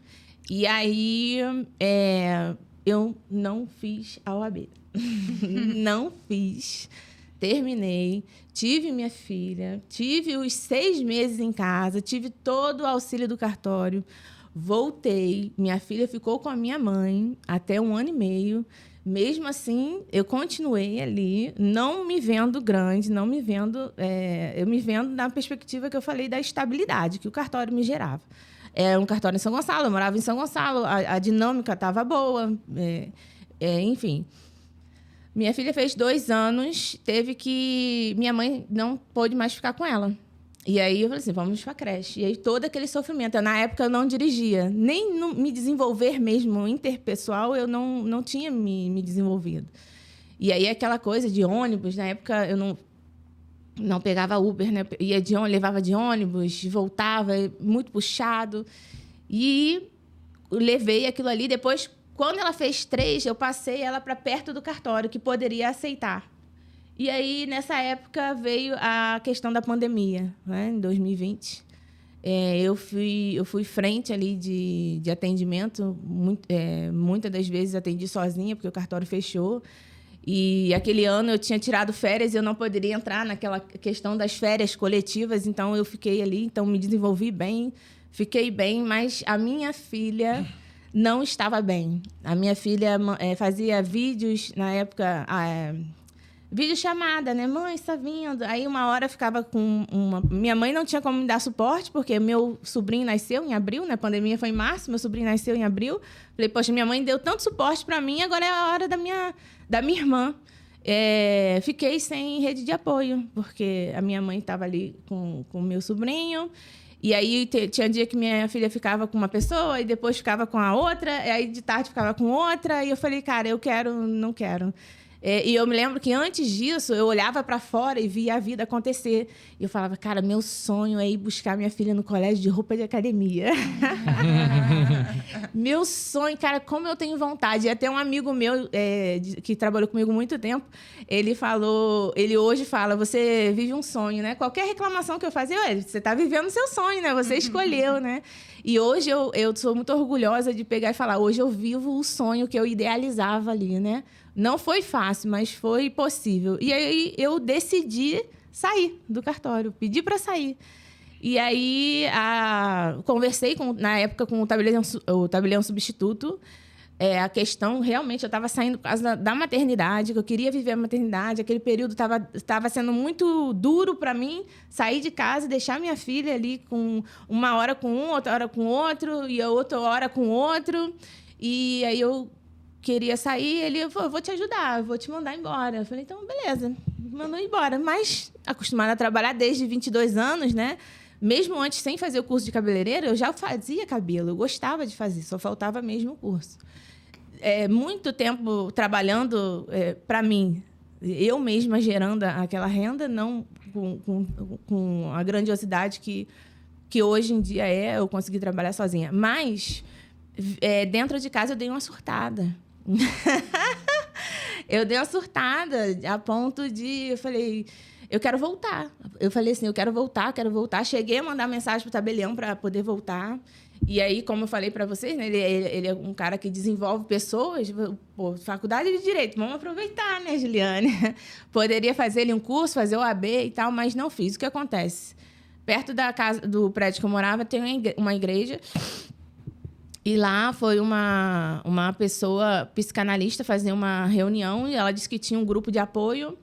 Speaker 5: E aí eu não fiz a OAB. Não fiz. Terminei, tive minha filha, tive os 6 meses em casa, tive todo o auxílio do cartório, voltei, minha filha ficou com a minha mãe até 1 ano e meio. Mesmo assim, eu continuei ali, não me vendo grande, não me vendo... eu me vendo na perspectiva que eu falei da estabilidade que o cartório me gerava. Era um cartório em São Gonçalo, eu morava em São Gonçalo, a dinâmica estava boa, enfim. Minha filha fez 2 anos, minha mãe não pôde mais ficar com ela. E aí eu falei assim, vamos para a creche. E aí todo aquele sofrimento. Na época eu não dirigia, nem me desenvolver mesmo interpessoal, eu não tinha me desenvolvido. E aí aquela coisa de ônibus, na época eu não pegava Uber, né? Levava de ônibus, voltava, muito puxado. E levei aquilo ali. Depois, quando ela fez 3, eu passei ela para perto do cartório, que poderia aceitar. E aí, nessa época, veio a questão da pandemia, né? Em 2020. Eu fui frente ali de atendimento. Muitas das vezes atendi sozinha, porque o cartório fechou. E aquele ano eu tinha tirado férias e eu não poderia entrar naquela questão das férias coletivas. Então, eu fiquei ali. Então, me desenvolvi bem, fiquei bem. Mas a minha filha não estava bem. A minha filha fazia vídeos, na época... videochamada, né? Mãe, está vindo. Aí, uma hora, ficava com uma... Minha mãe não tinha como me dar suporte, porque meu sobrinho nasceu em abril, né? A pandemia foi em março, meu sobrinho nasceu em abril. Falei, poxa, minha mãe deu tanto suporte para mim, agora é a hora da minha irmã. Fiquei sem rede de apoio, porque a minha mãe estava ali com o meu sobrinho. E aí, tinha dia que minha filha ficava com uma pessoa, e depois ficava com a outra, e aí de tarde ficava com outra. E eu falei, cara, não quero. E eu me lembro que antes disso, eu olhava para fora e via a vida acontecer. E eu falava, cara, meu sonho é ir buscar minha filha no colégio de roupa de academia. Meu sonho, cara, como eu tenho vontade. E até um amigo meu, que trabalhou comigo há muito tempo, ele hoje fala, você vive um sonho, né? Qualquer reclamação que eu fazia, você está vivendo o seu sonho, né? Você escolheu, né? E hoje eu sou muito orgulhosa de pegar e falar, hoje eu vivo o sonho que eu idealizava ali, né? Não foi fácil, mas foi possível. E aí eu decidi sair do cartório, pedi para sair. E aí conversei na época com o tabelião substituto. A questão, realmente, eu estava saindo por causa da maternidade, que eu queria viver a maternidade. Aquele período estava sendo muito duro para mim, sair de casa e deixar minha filha ali com uma hora com um, outra hora com outro, e a outra hora com outro. E aí eu queria sair, ele falou, vou te ajudar, vou te mandar embora. Eu falei, então, beleza, me mandou embora. Mas, acostumada a trabalhar desde 22 anos, né? Mesmo antes, sem fazer o curso de cabeleireiro, eu já fazia cabelo, eu gostava de fazer, só faltava mesmo o curso. Muito tempo trabalhando para mim, eu mesma gerando aquela renda, não com a grandiosidade que hoje em dia eu consegui trabalhar sozinha. Mas, dentro de casa, eu dei uma surtada. Eu dei uma surtada a ponto de... Eu falei, eu quero voltar. Eu falei assim, eu quero voltar. Cheguei a mandar mensagem para o tabelião para poder voltar. E aí, como eu falei para vocês, né, ele é um cara que desenvolve pessoas. Pô, faculdade de Direito, vamos aproveitar, né, Juliane? Poderia fazer ali um curso, fazer o AB e tal, mas não fiz. O que acontece? Perto da casa, do prédio que eu morava, tem uma igreja. E lá foi uma pessoa psicanalista fazer uma reunião e ela disse que tinha um grupo de apoio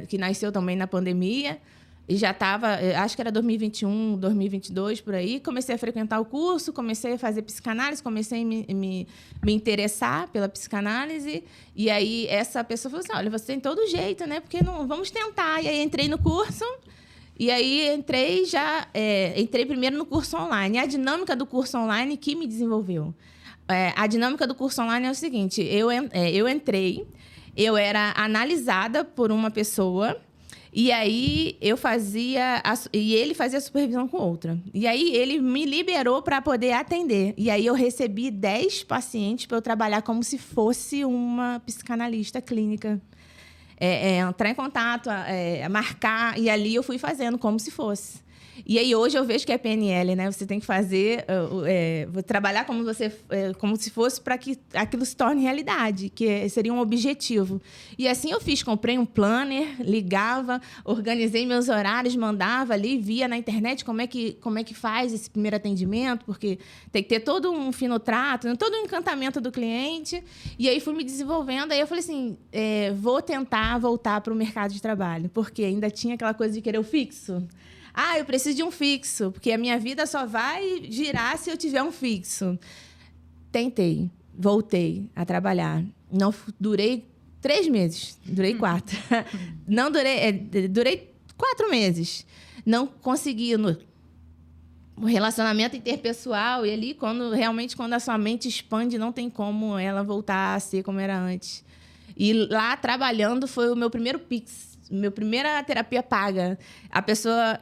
Speaker 5: que nasceu também na pandemia e já estava, acho que era 2021, 2022, por aí. Comecei a frequentar o curso, comecei a fazer psicanálise, comecei a me interessar pela psicanálise. E aí essa pessoa falou assim, olha, você tem todo jeito, né? Porque não, vamos tentar. E aí entrei no curso. E aí entrei primeiro no curso online. A dinâmica do curso online que me desenvolveu. A dinâmica do curso online é o seguinte, eu entrei, eu era analisada por uma pessoa, e aí e ele fazia a supervisão com outra. E aí ele me liberou para poder atender. E aí eu recebi 10 pacientes para eu trabalhar como se fosse uma psicanalista clínica. Entrar em contato, marcar, e ali eu fui fazendo como se fosse. E aí hoje eu vejo que é PNL, né? Você tem que fazer, trabalhar como se fosse para que aquilo se torne realidade, seria um objetivo. E assim eu fiz, comprei um planner, ligava, organizei meus horários, mandava ali, via na internet como é que faz esse primeiro atendimento, porque tem que ter todo um fino trato, né? Todo um encantamento do cliente. E aí fui me desenvolvendo, aí eu falei assim, vou tentar voltar para o mercado de trabalho, porque ainda tinha aquela coisa de querer o fixo. Eu preciso de um fixo, porque a minha vida só vai girar se eu tiver um fixo. Tentei, voltei a trabalhar. Não durei 3 meses, durei 4. Não durei 4 meses. Não consegui o relacionamento interpessoal e ali, quando a sua mente expande, não tem como ela voltar a ser como era antes. E lá, trabalhando, foi o meu primeiro Pix. Minha primeira terapia paga.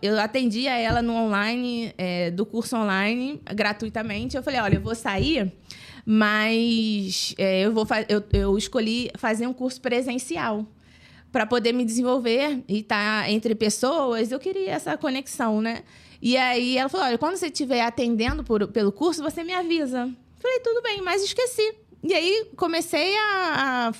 Speaker 5: Eu atendia ela no online, do curso online, gratuitamente. Eu falei, olha, eu vou sair, mas eu escolhi fazer um curso presencial para poder me desenvolver e estar entre pessoas. Eu queria essa conexão, né? E aí ela falou, olha, quando você estiver atendendo pelo curso, você me avisa. Falei, tudo bem, mas esqueci. E aí comecei a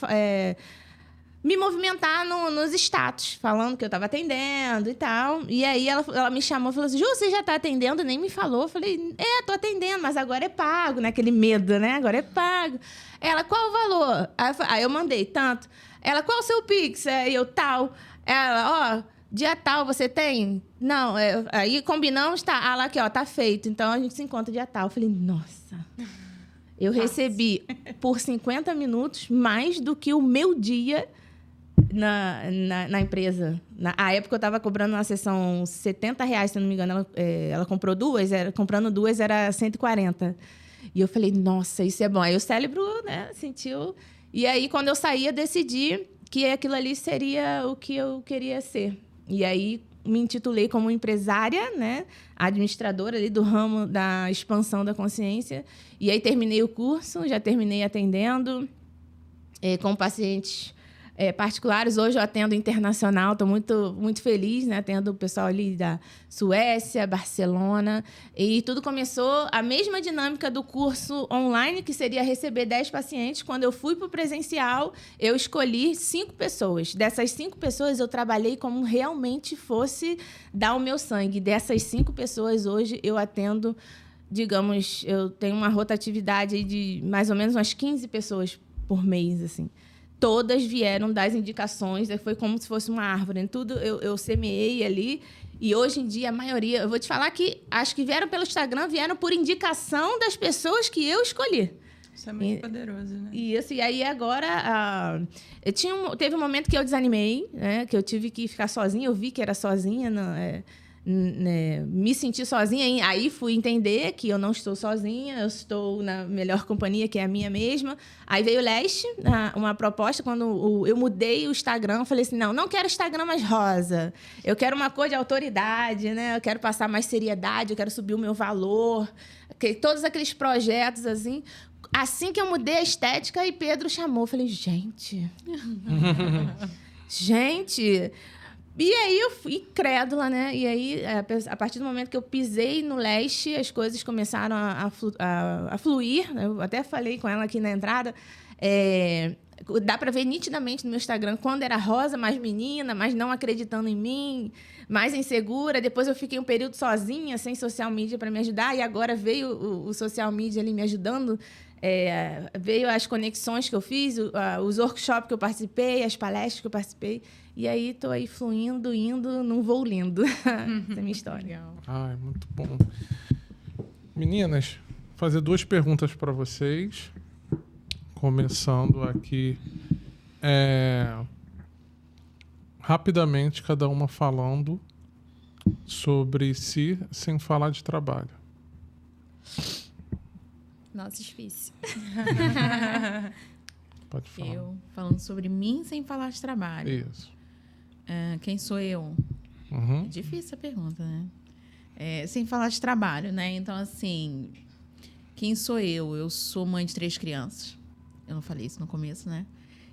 Speaker 5: me movimentar nos status, falando que eu estava atendendo e tal. E aí ela me chamou e falou assim, Ju, você já está atendendo? Nem me falou. Eu falei, estou atendendo, mas agora é pago, né? Aquele medo, né? Agora é pago. Ela, qual o valor? Aí eu mandei tanto. Ela, qual o seu Pix? Eu, tal. Ela, dia tal você tem? Não, aí combinamos, tá. Lá aqui, tá feito. Então a gente se encontra dia tal. Eu falei, nossa. Eu recebi por 50 minutos mais do que o meu dia na empresa. Na época eu estava cobrando uma sessão R$70, se não me engano. Ela comprou 2, comprando 2 era 140. E eu falei, nossa, isso é bom. Aí o cérebro, né, sentiu. E aí, quando eu saí, eu decidi que aquilo ali seria o que eu queria ser. E aí me intitulei como empresária, né, administradora ali do ramo da expansão da consciência. E aí terminei o curso, já terminei atendendo com pacientes particulares. Hoje eu atendo internacional, estou muito, muito feliz, né? Atendo o pessoal ali da Suécia, Barcelona. E tudo começou, a mesma dinâmica do curso online, que seria receber 10 pacientes. Quando eu fui para o presencial, eu escolhi 5 pessoas. Dessas 5 pessoas, eu trabalhei como realmente fosse dar o meu sangue. Dessas 5 pessoas, hoje, eu atendo, digamos, eu tenho uma rotatividade aí de mais ou menos umas 15 pessoas por mês, assim. Todas vieram das indicações, foi como se fosse uma árvore. Tudo eu semeei ali. E hoje em dia, a maioria... Eu vou te falar que as que vieram pelo Instagram vieram por indicação das pessoas que eu escolhi.
Speaker 3: Isso é muito poderoso, né?
Speaker 5: Isso. E aí, agora... teve um momento que eu desanimei, né? Que eu tive que ficar sozinha. Eu vi que era sozinha, me senti sozinha. Aí fui entender que eu não estou sozinha, eu estou na melhor companhia, que é a minha mesma. Aí veio o Leste, uma proposta. Quando eu mudei o Instagram, eu falei assim, não quero Instagram mais rosa. Eu quero uma cor de autoridade, né? Eu quero passar mais seriedade, eu quero subir o meu valor. Todos aqueles projetos, assim. Assim que eu mudei a estética, aí Pedro chamou. Eu falei, gente... gente... E aí eu fui crédula, né? E aí, a partir do momento que eu pisei no Leste, as coisas começaram a fluir. Eu até falei com ela aqui na entrada. Dá para ver nitidamente no meu Instagram quando era rosa, mais menina, mas não acreditando em mim, mais insegura. Depois eu fiquei um período sozinha, sem social media para me ajudar. E agora veio o social media ali me ajudando. Veio as conexões que eu fiz, os workshops que eu participei, as palestras que eu participei. E aí estou aí fluindo, indo num voo lindo. Essa é a minha história.
Speaker 1: Ai, muito bom. Meninas, vou fazer 2 perguntas para vocês. Começando aqui. Rapidamente, cada uma falando sobre si, sem falar de trabalho.
Speaker 4: Nossa, difícil.
Speaker 1: Pode falar.
Speaker 2: Eu falando sobre mim sem falar de trabalho.
Speaker 1: Isso.
Speaker 2: Quem sou eu?
Speaker 1: Uhum.
Speaker 2: É difícil a pergunta, né? Sem falar de trabalho, né? Então, assim, quem sou eu? Eu sou mãe de 3 crianças. Eu não falei isso no começo, né?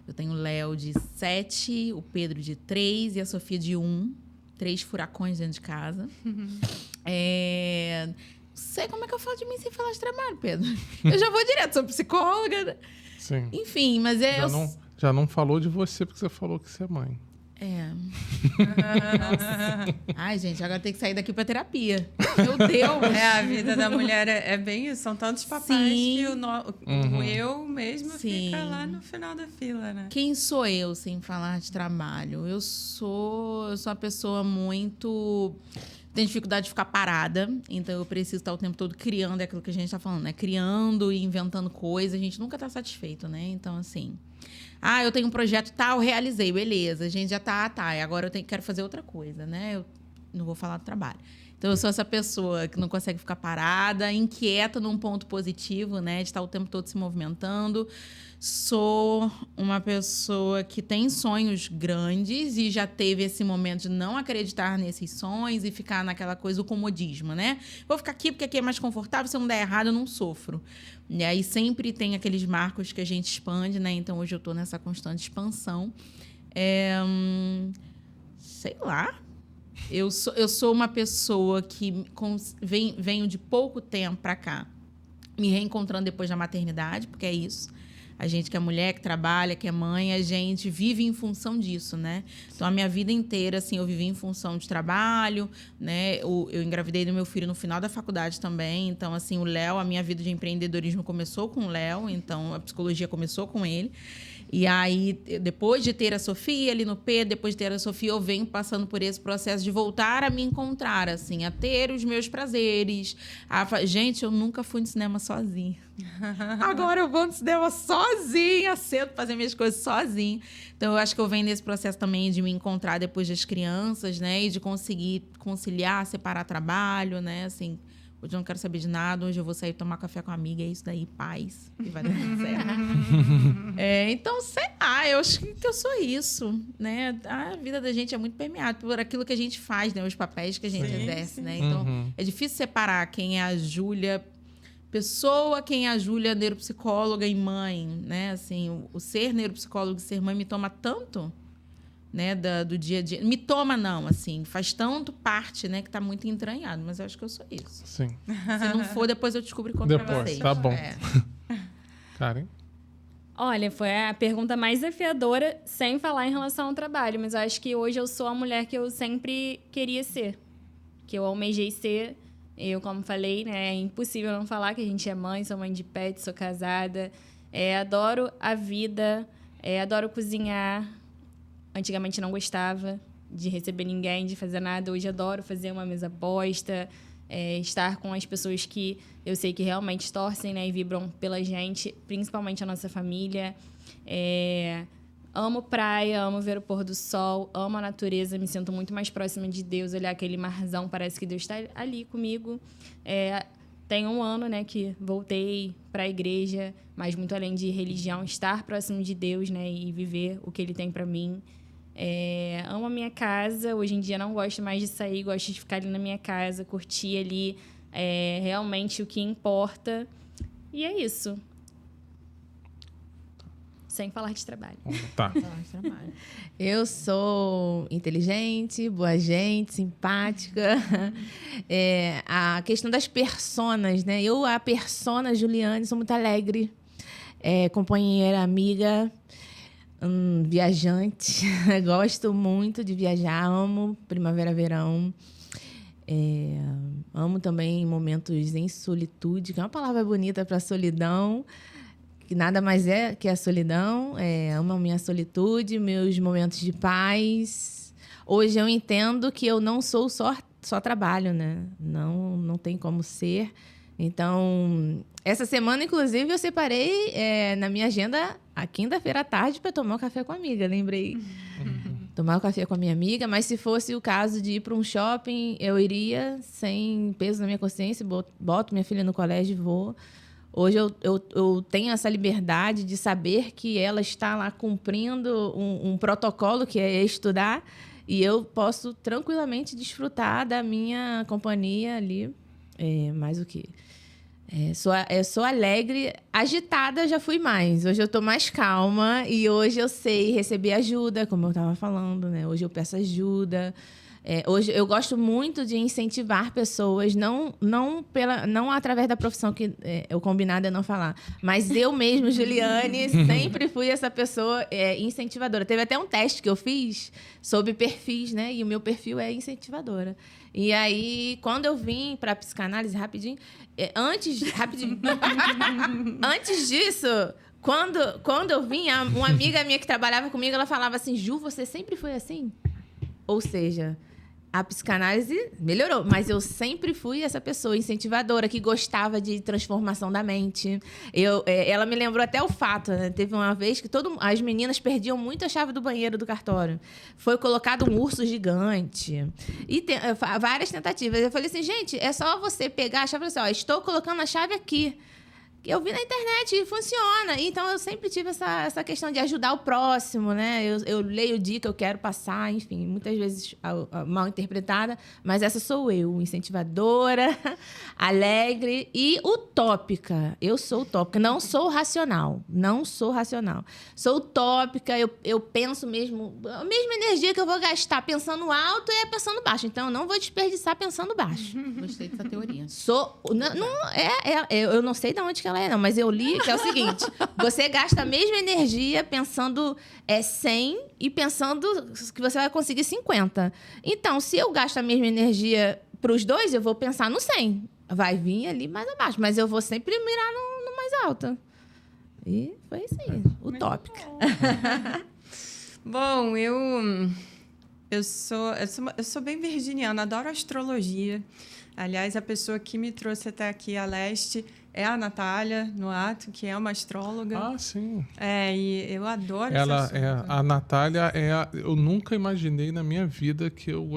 Speaker 2: Eu tenho o Léo de 7, o Pedro de 3 e a Sofia de 1. 3 furacões dentro de casa. Não sei como é que eu falo de mim sem falar de trabalho, Pedro. Eu já vou direto, sou psicóloga. Né?
Speaker 1: Sim.
Speaker 2: Enfim, mas
Speaker 1: Já não falou de você porque você falou que você é mãe.
Speaker 2: Ai, gente, agora tem que sair daqui pra terapia. Meu Deus!
Speaker 3: A vida da mulher é bem isso. São tantos papéis que o eu mesmo fica lá no final da fila, né?
Speaker 2: Quem sou eu sem falar de trabalho? Eu sou uma pessoa muito... Tem dificuldade de ficar parada, então eu preciso estar o tempo todo criando, é aquilo que a gente está falando, né? Criando e inventando coisas, a gente nunca está satisfeito, né? Então, assim... eu tenho um projeto tal, realizei, beleza. A gente já tá, e agora quero fazer outra coisa, né? Eu não vou falar do trabalho. Então, eu sou essa pessoa que não consegue ficar parada, inquieta num ponto positivo, né? De estar o tempo todo se movimentando. Sou uma pessoa que tem sonhos grandes e já teve esse momento de não acreditar nesses sonhos e ficar naquela coisa, o comodismo, né? Vou ficar aqui porque aqui é mais confortável, se eu não der errado, eu não sofro. E aí sempre tem aqueles marcos que a gente expande, né? Então, hoje eu estou nessa constante expansão. Sei lá. Eu sou uma pessoa que venho de pouco tempo para cá, me reencontrando depois da maternidade, porque é isso. A gente que é mulher, que trabalha, que é mãe, a gente vive em função disso, né? Então, a minha vida inteira, assim, eu vivi em função de trabalho, né? Eu engravidei do meu filho no final da faculdade também. Então, assim, o Léo, a minha vida de empreendedorismo começou com o Léo. Então, a psicologia começou com ele. E aí, depois de ter a Sofia ali no P, depois de ter a Sofia, eu venho passando por esse processo de voltar a me encontrar, assim, a ter os meus prazeres. Gente, eu nunca fui no cinema sozinha. Agora eu vou no cinema sozinha, cedo, fazer minhas coisas sozinha. Então, eu acho que eu venho nesse processo também de me encontrar depois das crianças, né? E de conseguir conciliar, separar trabalho, né? Assim, hoje eu não quero saber de nada, hoje eu vou sair tomar café com a amiga, é isso daí, paz, e vai dar tudo certo. Então, sei lá, eu acho que eu sou isso, né? A vida da gente é muito permeada por aquilo que a gente faz, né? Os papéis que a gente exerce, né? Então, é difícil separar quem é a Júlia pessoa, quem é a Júlia neuropsicóloga e mãe, né? Assim, o ser neuropsicólogo e ser mãe me toma tanto, né, do dia a dia. Me toma, não, assim, faz tanto parte, né, que tá muito entranhado, mas eu acho que eu sou isso.
Speaker 1: Sim.
Speaker 2: Se não for, depois eu descubro e conto pra vocês.
Speaker 1: Tá bom. Karen?
Speaker 4: Olha, foi a pergunta mais desafiadora, sem falar em relação ao trabalho, mas eu acho que hoje eu sou a mulher que eu sempre queria ser, que eu almejei ser. Eu, como falei, né, é impossível não falar que a gente é mãe, sou mãe de pet, sou casada, adoro a vida, adoro cozinhar. Antigamente não gostava de receber ninguém, de fazer nada. Hoje adoro fazer uma mesa posta, estar com as pessoas que eu sei que realmente torcem, né, e vibram pela gente, principalmente a nossa família. Amo praia, amo ver o pôr do sol, amo a natureza, me sinto muito mais próxima de Deus. Olhar aquele marzão, parece que Deus está ali comigo. Tem um ano, né, que voltei para a igreja, mas muito além de religião, estar próximo de Deus, né, e viver o que Ele tem para mim. Amo a minha casa. Hoje em dia não gosto mais de sair, gosto de ficar ali na minha casa, curtir ali realmente o que importa. E é isso. Sem falar de trabalho.
Speaker 1: Tá.
Speaker 5: Eu sou inteligente, boa gente, simpática. A questão das personas, né? A persona Juliane, sou muito alegre, companheira, amiga, viajante. Gosto muito de viajar, amo primavera, verão. Amo também momentos em solitude, que é uma palavra bonita para solidão, que nada mais é que a solidão. Amo a minha solitude, meus momentos de paz. Hoje eu entendo que eu não sou só trabalho, né? Não tem como ser. Então, essa semana, inclusive, eu separei na minha agenda a quinta-feira à tarde para tomar um café com a amiga, lembrei. Tomar um café com a minha amiga, mas se fosse o caso de ir para um shopping, eu iria sem peso na minha consciência, boto minha filha no colégio e vou. Hoje eu tenho essa liberdade de saber que ela está lá cumprindo um protocolo, que é estudar, e eu posso tranquilamente desfrutar da minha companhia ali. Mais o quê? Sou alegre, agitada já fui mais. Hoje eu estou mais calma e hoje eu sei receber ajuda, como eu estava falando, né? Hoje eu peço ajuda. Hoje eu gosto muito de incentivar pessoas, não através da profissão que o combinado é não falar, mas eu mesmo, Juliane, sempre fui essa pessoa incentivadora. Teve até um teste que eu fiz sobre perfis, né? E o meu perfil é incentivadora. E aí, quando eu vim para a psicanálise, rapidinho, antes disso, quando eu vim, uma amiga minha que trabalhava comigo, ela falava assim, Ju, você sempre foi assim? Ou seja, a psicanálise melhorou, mas eu sempre fui essa pessoa incentivadora que gostava de transformação da mente. Ela me lembrou até o fato, né? Teve uma vez que as meninas perdiam muito a chave do banheiro do cartório. Foi colocado um urso gigante. E várias tentativas. Eu falei assim, gente, é só você pegar a chave e falar assim, estou colocando a chave aqui. Eu vi na internet e funciona. Então, eu sempre tive essa questão de ajudar o próximo, né? Eu leio o dia que eu quero passar, enfim, muitas vezes mal interpretada, mas essa sou eu, incentivadora, alegre e utópica. Eu sou utópica, não sou racional. Sou utópica, eu penso mesmo, a mesma energia que eu vou gastar pensando alto é pensando baixo. Então, eu não vou desperdiçar pensando baixo.
Speaker 2: Gostei dessa teoria.
Speaker 5: Eu não sei de onde que ela não, mas eu li que é o seguinte, você gasta a mesma energia pensando 100 e pensando que você vai conseguir 50. Então, se eu gasto a mesma energia para os dois, eu vou pensar no 100. Vai vir ali mais abaixo, mas eu vou sempre mirar no mais alto. E foi assim, utópica.
Speaker 3: Bom, eu sou bem virginiana, adoro astrologia. Aliás, a pessoa que me trouxe até aqui a leste é a Natália Noato, que é uma astróloga.
Speaker 1: Ah, sim.
Speaker 3: E eu adoro
Speaker 1: Ela
Speaker 3: esse assunto.
Speaker 1: a Natália eu nunca imaginei na minha vida que eu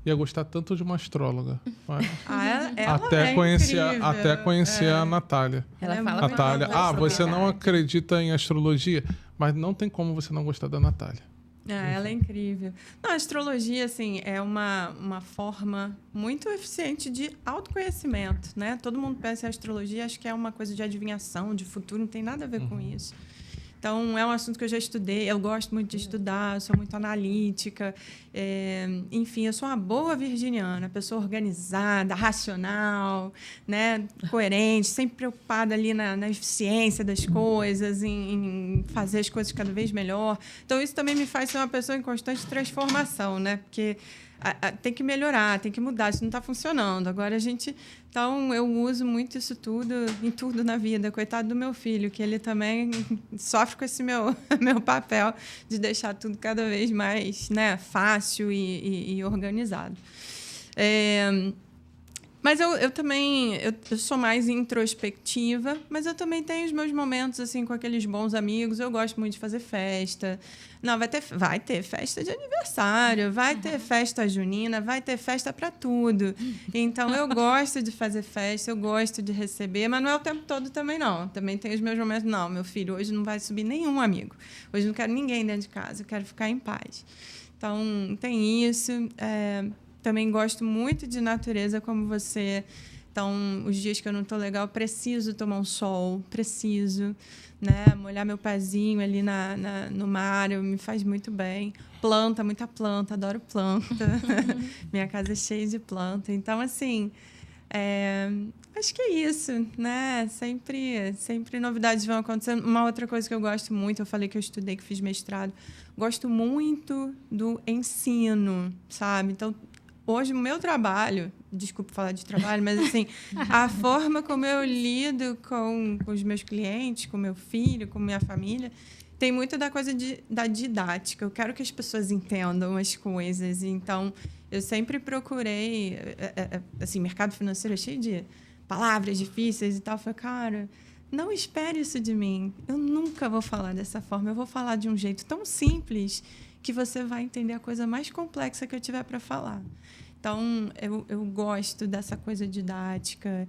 Speaker 1: ia gostar tanto de uma astróloga. Mas
Speaker 3: Ela
Speaker 1: até
Speaker 3: é
Speaker 1: conhecer a Natália.
Speaker 5: Ela
Speaker 3: é
Speaker 5: fala
Speaker 3: muito
Speaker 1: Natália,
Speaker 3: boa
Speaker 1: você não
Speaker 5: astrologia.
Speaker 1: acredita em astrologia, mas não tem como você não gostar da Natália.
Speaker 3: Ela é incrível. Não, a astrologia, assim, é uma forma muito eficiente de autoconhecimento, né? Todo mundo pensa em astrologia, acho que é uma coisa de adivinhação, de futuro, não tem nada a ver com isso. Então, é um assunto que eu já estudei, eu gosto muito de estudar, eu sou muito analítica. Enfim, eu sou uma boa virginiana, pessoa organizada, racional, né? Coerente, sempre preocupada ali na eficiência das coisas, em fazer as coisas cada vez melhor. Então, isso também me faz ser uma pessoa em constante transformação, né? Porque tem que melhorar, tem que mudar, isso não está funcionando. Agora, Então, eu uso muito isso tudo, em tudo na vida. Coitado do meu filho, que ele também sofre com esse meu papel de deixar tudo cada vez mais, né, fácil e organizado. Mas eu também eu sou mais introspectiva, mas eu também tenho os meus momentos assim com aqueles bons amigos. Eu gosto muito de fazer festa. Não, vai ter festa de aniversário, vai ter festa junina, vai ter festa para tudo. Então eu gosto de fazer festa, eu gosto de receber, mas não é o tempo todo também não. Também tem os meus momentos, não, meu filho, hoje não vai subir nenhum amigo. Hoje não quero ninguém dentro de casa, eu quero ficar em paz. Então tem isso. Também gosto muito de natureza, como você. Então, os dias que eu não estou legal, preciso tomar um sol, preciso, né? Molhar meu pezinho ali no mar, me faz muito bem. Planta, muita planta, adoro planta. Minha casa é cheia de planta. Então, assim, acho que é isso, né? Sempre novidades vão acontecendo. Uma outra coisa que eu gosto muito, eu falei que eu estudei, que fiz mestrado, gosto muito do ensino, sabe? Então, hoje, o meu trabalho, desculpa falar de trabalho, mas assim, a forma como eu lido com os meus clientes, com meu filho, com minha família, tem muito da coisa da didática. Eu quero que as pessoas entendam as coisas. Então, eu sempre procurei... assim, mercado financeiro é cheio de palavras difíceis e tal. Eu falei, cara, não espere isso de mim. Eu nunca vou falar dessa forma. Eu vou falar de um jeito tão simples que você vai entender a coisa mais complexa que eu tiver para falar. Então, eu gosto dessa coisa didática,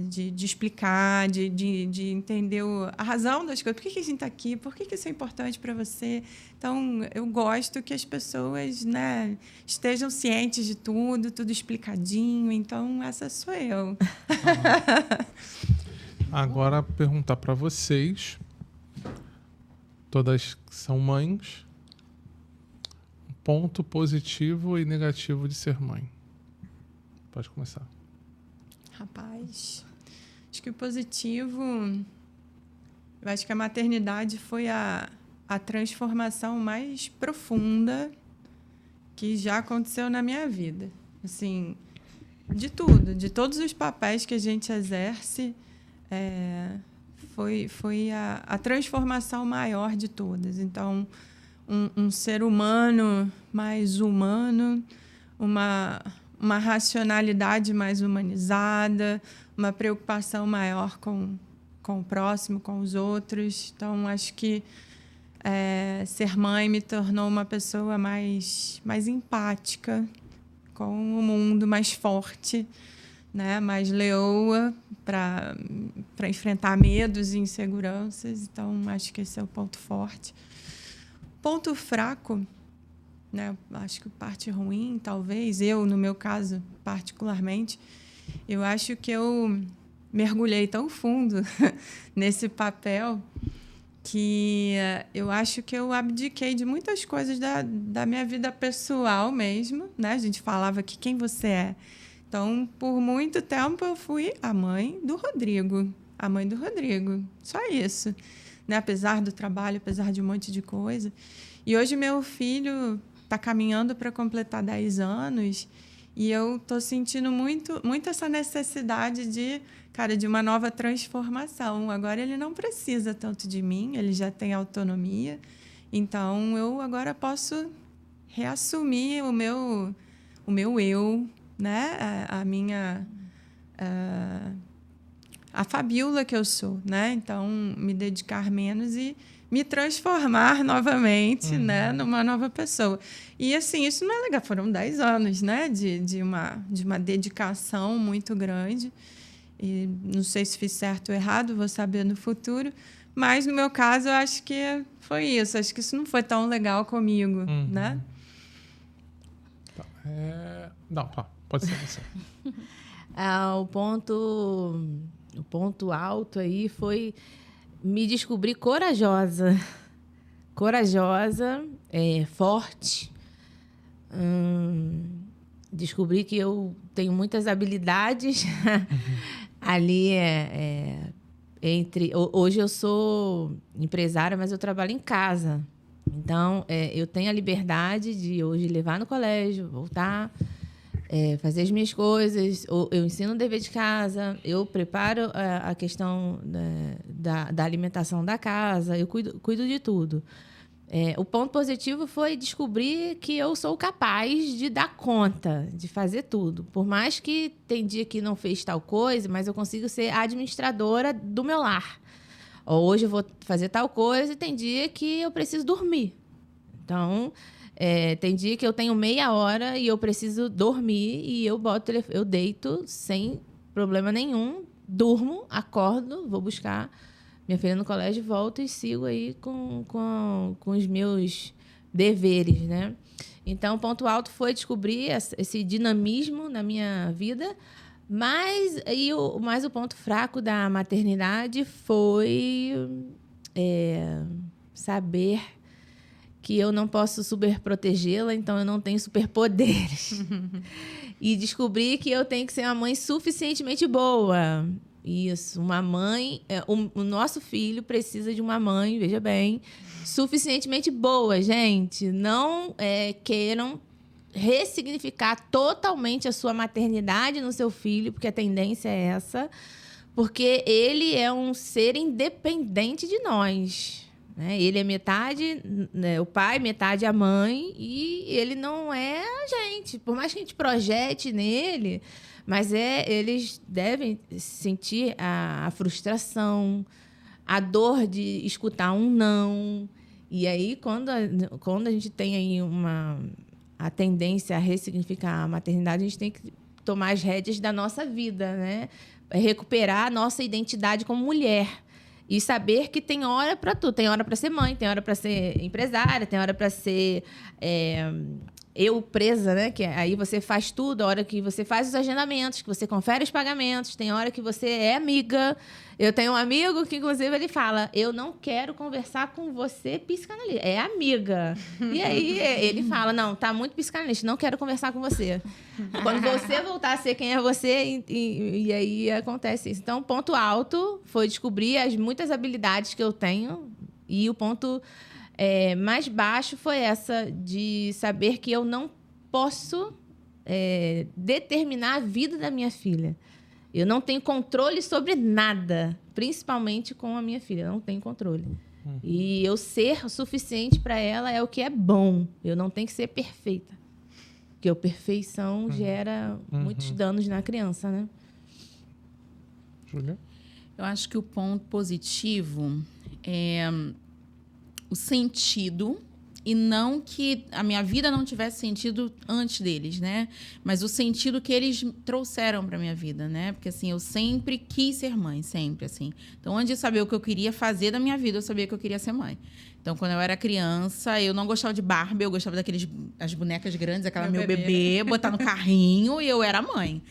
Speaker 3: de explicar, de entender a razão das coisas. Por que a gente está aqui? Por que isso é importante para você? Então, eu gosto que as pessoas, né, estejam cientes de tudo explicadinho. Então, essa sou eu.
Speaker 1: Agora, perguntar para vocês, todas são mães, ponto positivo e negativo de ser mãe? Pode começar.
Speaker 3: Rapaz, acho que o positivo... Eu acho que a maternidade foi a transformação mais profunda que já aconteceu na minha vida. Assim, de tudo, de todos os papéis que a gente exerce, foi a transformação maior de todas. Então, um ser humano mais humano, uma racionalidade mais humanizada, uma preocupação maior com o próximo, com os outros. Então, acho que ser mãe me tornou uma pessoa mais empática com o mundo, mais forte, né? Mais leoa para enfrentar medos e inseguranças. Então, acho que esse é o ponto forte. Ponto fraco, né? Acho que parte ruim, talvez, no meu caso, particularmente, eu acho que eu mergulhei tão fundo nesse papel que eu acho que eu abdiquei de muitas coisas da minha vida pessoal mesmo, né? A gente falava aqui quem você é. Então, por muito tempo, eu fui a mãe do Rodrigo. A mãe do Rodrigo. Só isso. Né? Apesar do trabalho, apesar de um monte de coisa. E hoje, meu filho está caminhando para completar 10 anos e eu estou sentindo muito essa necessidade de uma nova transformação. Agora ele não precisa tanto de mim, ele já tem autonomia. Então, eu agora posso reassumir o meu eu, né? A Fabiola que eu sou, né? Então, me dedicar menos e me transformar novamente, né? Numa nova pessoa. E, assim, isso não é legal. Foram 10 anos, né? De uma dedicação muito grande. E não sei se fiz certo ou errado, vou saber no futuro. Mas, no meu caso, eu acho que foi isso. Acho que isso não foi tão legal comigo, né?
Speaker 1: Não, pode ser você.
Speaker 5: O ponto alto aí foi me descobrir corajosa. Corajosa, forte. Descobri que eu tenho muitas habilidades ali hoje eu sou empresária, mas eu trabalho em casa. Então, eu tenho a liberdade de hoje levar no colégio, voltar, fazer as minhas coisas. Eu ensino o dever de casa, eu preparo a questão da alimentação da casa, eu cuido de tudo. O ponto positivo foi descobrir que eu sou capaz de dar conta, de fazer tudo. Por mais que tem dia que não fez tal coisa, mas eu consigo ser administradora do meu lar. Hoje eu vou fazer tal coisa e tem dia que eu preciso dormir. Então, tem dia que eu tenho meia hora e eu preciso dormir e eu eu deito sem problema nenhum, durmo, acordo, vou buscar minha filha no colégio, volto e sigo aí com os meus deveres, né? Então, o ponto alto foi descobrir esse dinamismo na minha vida, mas o ponto fraco da maternidade foi saber que eu não posso superprotegê-la, então eu não tenho superpoderes. E descobrir que eu tenho que ser uma mãe suficientemente boa. Isso, uma mãe... o nosso filho precisa de uma mãe, veja bem, suficientemente boa, gente. Não queiram ressignificar totalmente a sua maternidade no seu filho, porque a tendência é essa, porque ele é um ser independente de nós. Né? Ele é metade o pai, metade a mãe, e ele não é a gente. Por mais que a gente projete nele... Mas eles devem sentir a frustração, a dor de escutar um não. E aí, quando a gente tem aí a tendência a ressignificar a maternidade, a gente tem que tomar as rédeas da nossa vida, né? Recuperar a nossa identidade como mulher. E saber que tem hora para tudo. Tem hora para ser mãe, tem hora para ser empresária, tem hora para ser... eu presa, né? Que aí você faz tudo, a hora que você faz os agendamentos, que você confere os pagamentos, tem hora que você é amiga. Eu tenho um amigo que, inclusive, ele fala: eu não quero conversar com você psicanalista, é amiga. E aí ele fala: não, tá muito psicanalista, não quero conversar com você. Quando você voltar a ser quem é você, e aí acontece isso. Então, o ponto alto foi descobrir muitas habilidades que eu tenho, e o ponto mais baixo foi essa de saber que eu não posso determinar a vida da minha filha. Eu não tenho controle sobre nada, principalmente com a minha filha. Eu não tenho controle. E eu ser o suficiente para ela é o que é bom. Eu não tenho que ser perfeita. Porque a perfeição gera muitos danos na criança, né?
Speaker 1: Júlia?
Speaker 2: Eu acho que o ponto positivo é o sentido, e não que a minha vida não tivesse sentido antes deles, né? Mas o sentido que eles trouxeram para minha vida, né? Porque, assim, eu sempre quis ser mãe, sempre, assim. Então, antes de saber o que eu queria fazer da minha vida, eu sabia que eu queria ser mãe. Então, quando eu era criança, eu não gostava de Barbie, eu gostava as bonecas grandes, aquela meu bebê, botar no carrinho, e eu era mãe.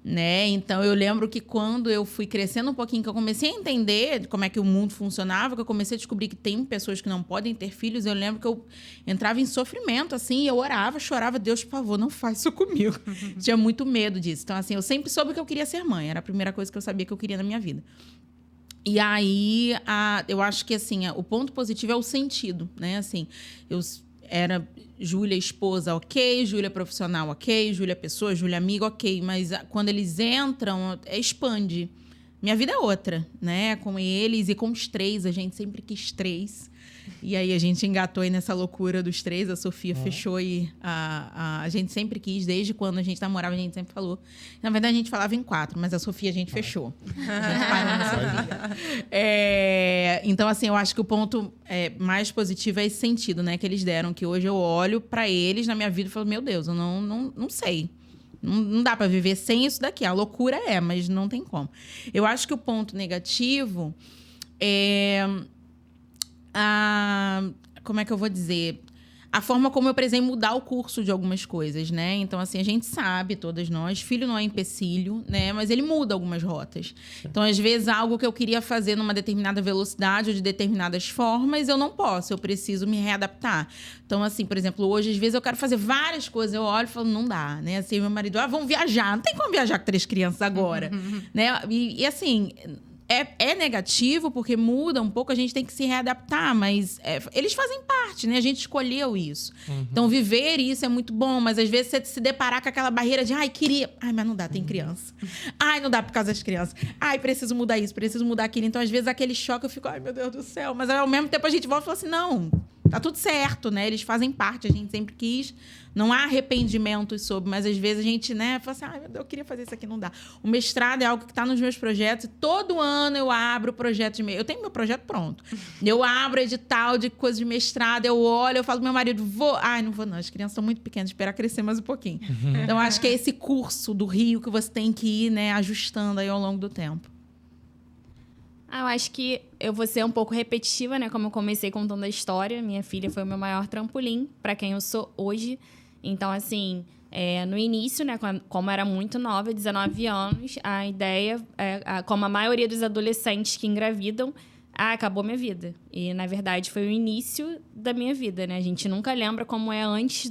Speaker 2: Né? Então, eu lembro que quando eu fui crescendo um pouquinho, que eu comecei a entender como é que o mundo funcionava, que eu comecei a descobrir que tem pessoas que não podem ter filhos, eu lembro que eu entrava em sofrimento, assim, e eu orava, chorava: Deus, por favor, não faz isso comigo. Tinha muito medo disso. Então, assim, eu sempre soube que eu queria ser mãe. Era a primeira coisa que eu sabia que eu queria na minha vida. E aí, eu acho que, assim, o ponto positivo é o sentido, né? Assim, eu era Júlia esposa, ok. Júlia profissional, ok. Júlia pessoa, Júlia amiga, ok. Mas quando eles entram, expande. Minha vida é outra, né? Com eles e com os 3. A gente sempre quis 3. E aí a gente engatou aí nessa loucura dos 3. A Sofia fechou e a gente sempre quis. Desde quando a gente namorava, a gente sempre falou. Na verdade, a gente falava em 4, mas a Sofia a gente fechou. A gente parou na Sofia. Então, assim, eu acho que o ponto mais positivo é esse sentido, né? Que eles deram. Que hoje eu olho para eles na minha vida e falo: meu Deus, eu não sei. Não dá para viver sem isso daqui. A loucura mas não tem como. Eu acho que o ponto negativo como é que eu vou dizer? A forma como eu precisei mudar o curso de algumas coisas, né? Então, assim, a gente sabe, todas nós, filho não é empecilho, né? Mas ele muda algumas rotas. Então, às vezes, algo que eu queria fazer numa determinada velocidade ou de determinadas formas, eu não posso, eu preciso me readaptar. Então, assim, por exemplo, hoje, às vezes, eu quero fazer várias coisas, eu olho e falo: não dá, né? Assim, meu marido: vamos viajar. Não tem como viajar com 3 crianças agora, né? E assim... É negativo, porque muda um pouco, a gente tem que se readaptar, mas eles fazem parte, né? A gente escolheu isso. Então, viver isso é muito bom, mas às vezes você se deparar com aquela barreira de: queria... mas não dá, tem criança. Não dá por causa das crianças. Preciso mudar isso, preciso mudar aquilo. Então, às vezes, aquele choque, eu fico: meu Deus do céu. Mas, ao mesmo tempo, a gente volta e fala assim: não, tá tudo certo, né? Eles fazem parte, a gente sempre quis. Não há arrependimentos sobre, mas às vezes a gente, né, fala assim: meu Deus, eu queria fazer isso aqui, não dá. O mestrado é algo que está nos meus projetos, e todo ano eu abro o projeto de mestrado. Eu tenho meu projeto pronto. Eu abro edital de coisa de mestrado, eu olho, eu falo pro meu marido: vou. Não vou não, as crianças são muito pequenas, esperar crescer mais um pouquinho. Então, acho que é esse curso do Rio que você tem que ir, né, ajustando aí ao longo do tempo.
Speaker 4: Eu acho que eu vou ser um pouco repetitiva, né? Como eu comecei contando a história, minha filha foi o meu maior trampolim para quem eu sou hoje. Então, assim, no início, né, como era muito nova, 19 anos, a ideia, como a maioria dos adolescentes que engravidam, acabou minha vida. E, na verdade, foi o início da minha vida, né? A gente nunca lembra como é antes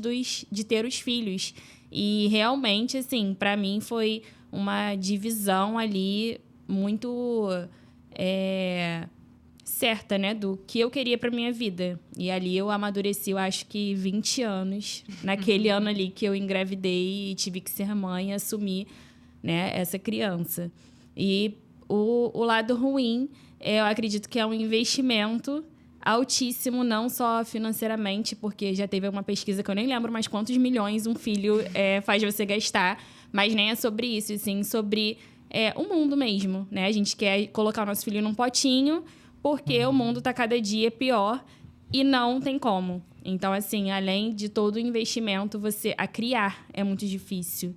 Speaker 4: de ter os filhos. E, realmente, assim, para mim foi uma divisão ali muito certa, né, do que eu queria para minha vida. E ali eu amadureci, eu acho que 20 anos, naquele ano ali que eu engravidei e tive que ser mãe e assumir, né, essa criança. E o lado ruim, eu acredito que é um investimento altíssimo, não só financeiramente, porque já teve uma pesquisa que eu nem lembro mais quantos milhões um filho faz você gastar, mas nem é sobre isso, e sim sobre o mundo mesmo, né? A gente quer colocar o nosso filho num potinho, porque o mundo está cada dia pior e não tem como. Então, assim, além de todo o investimento, a criar é muito difícil.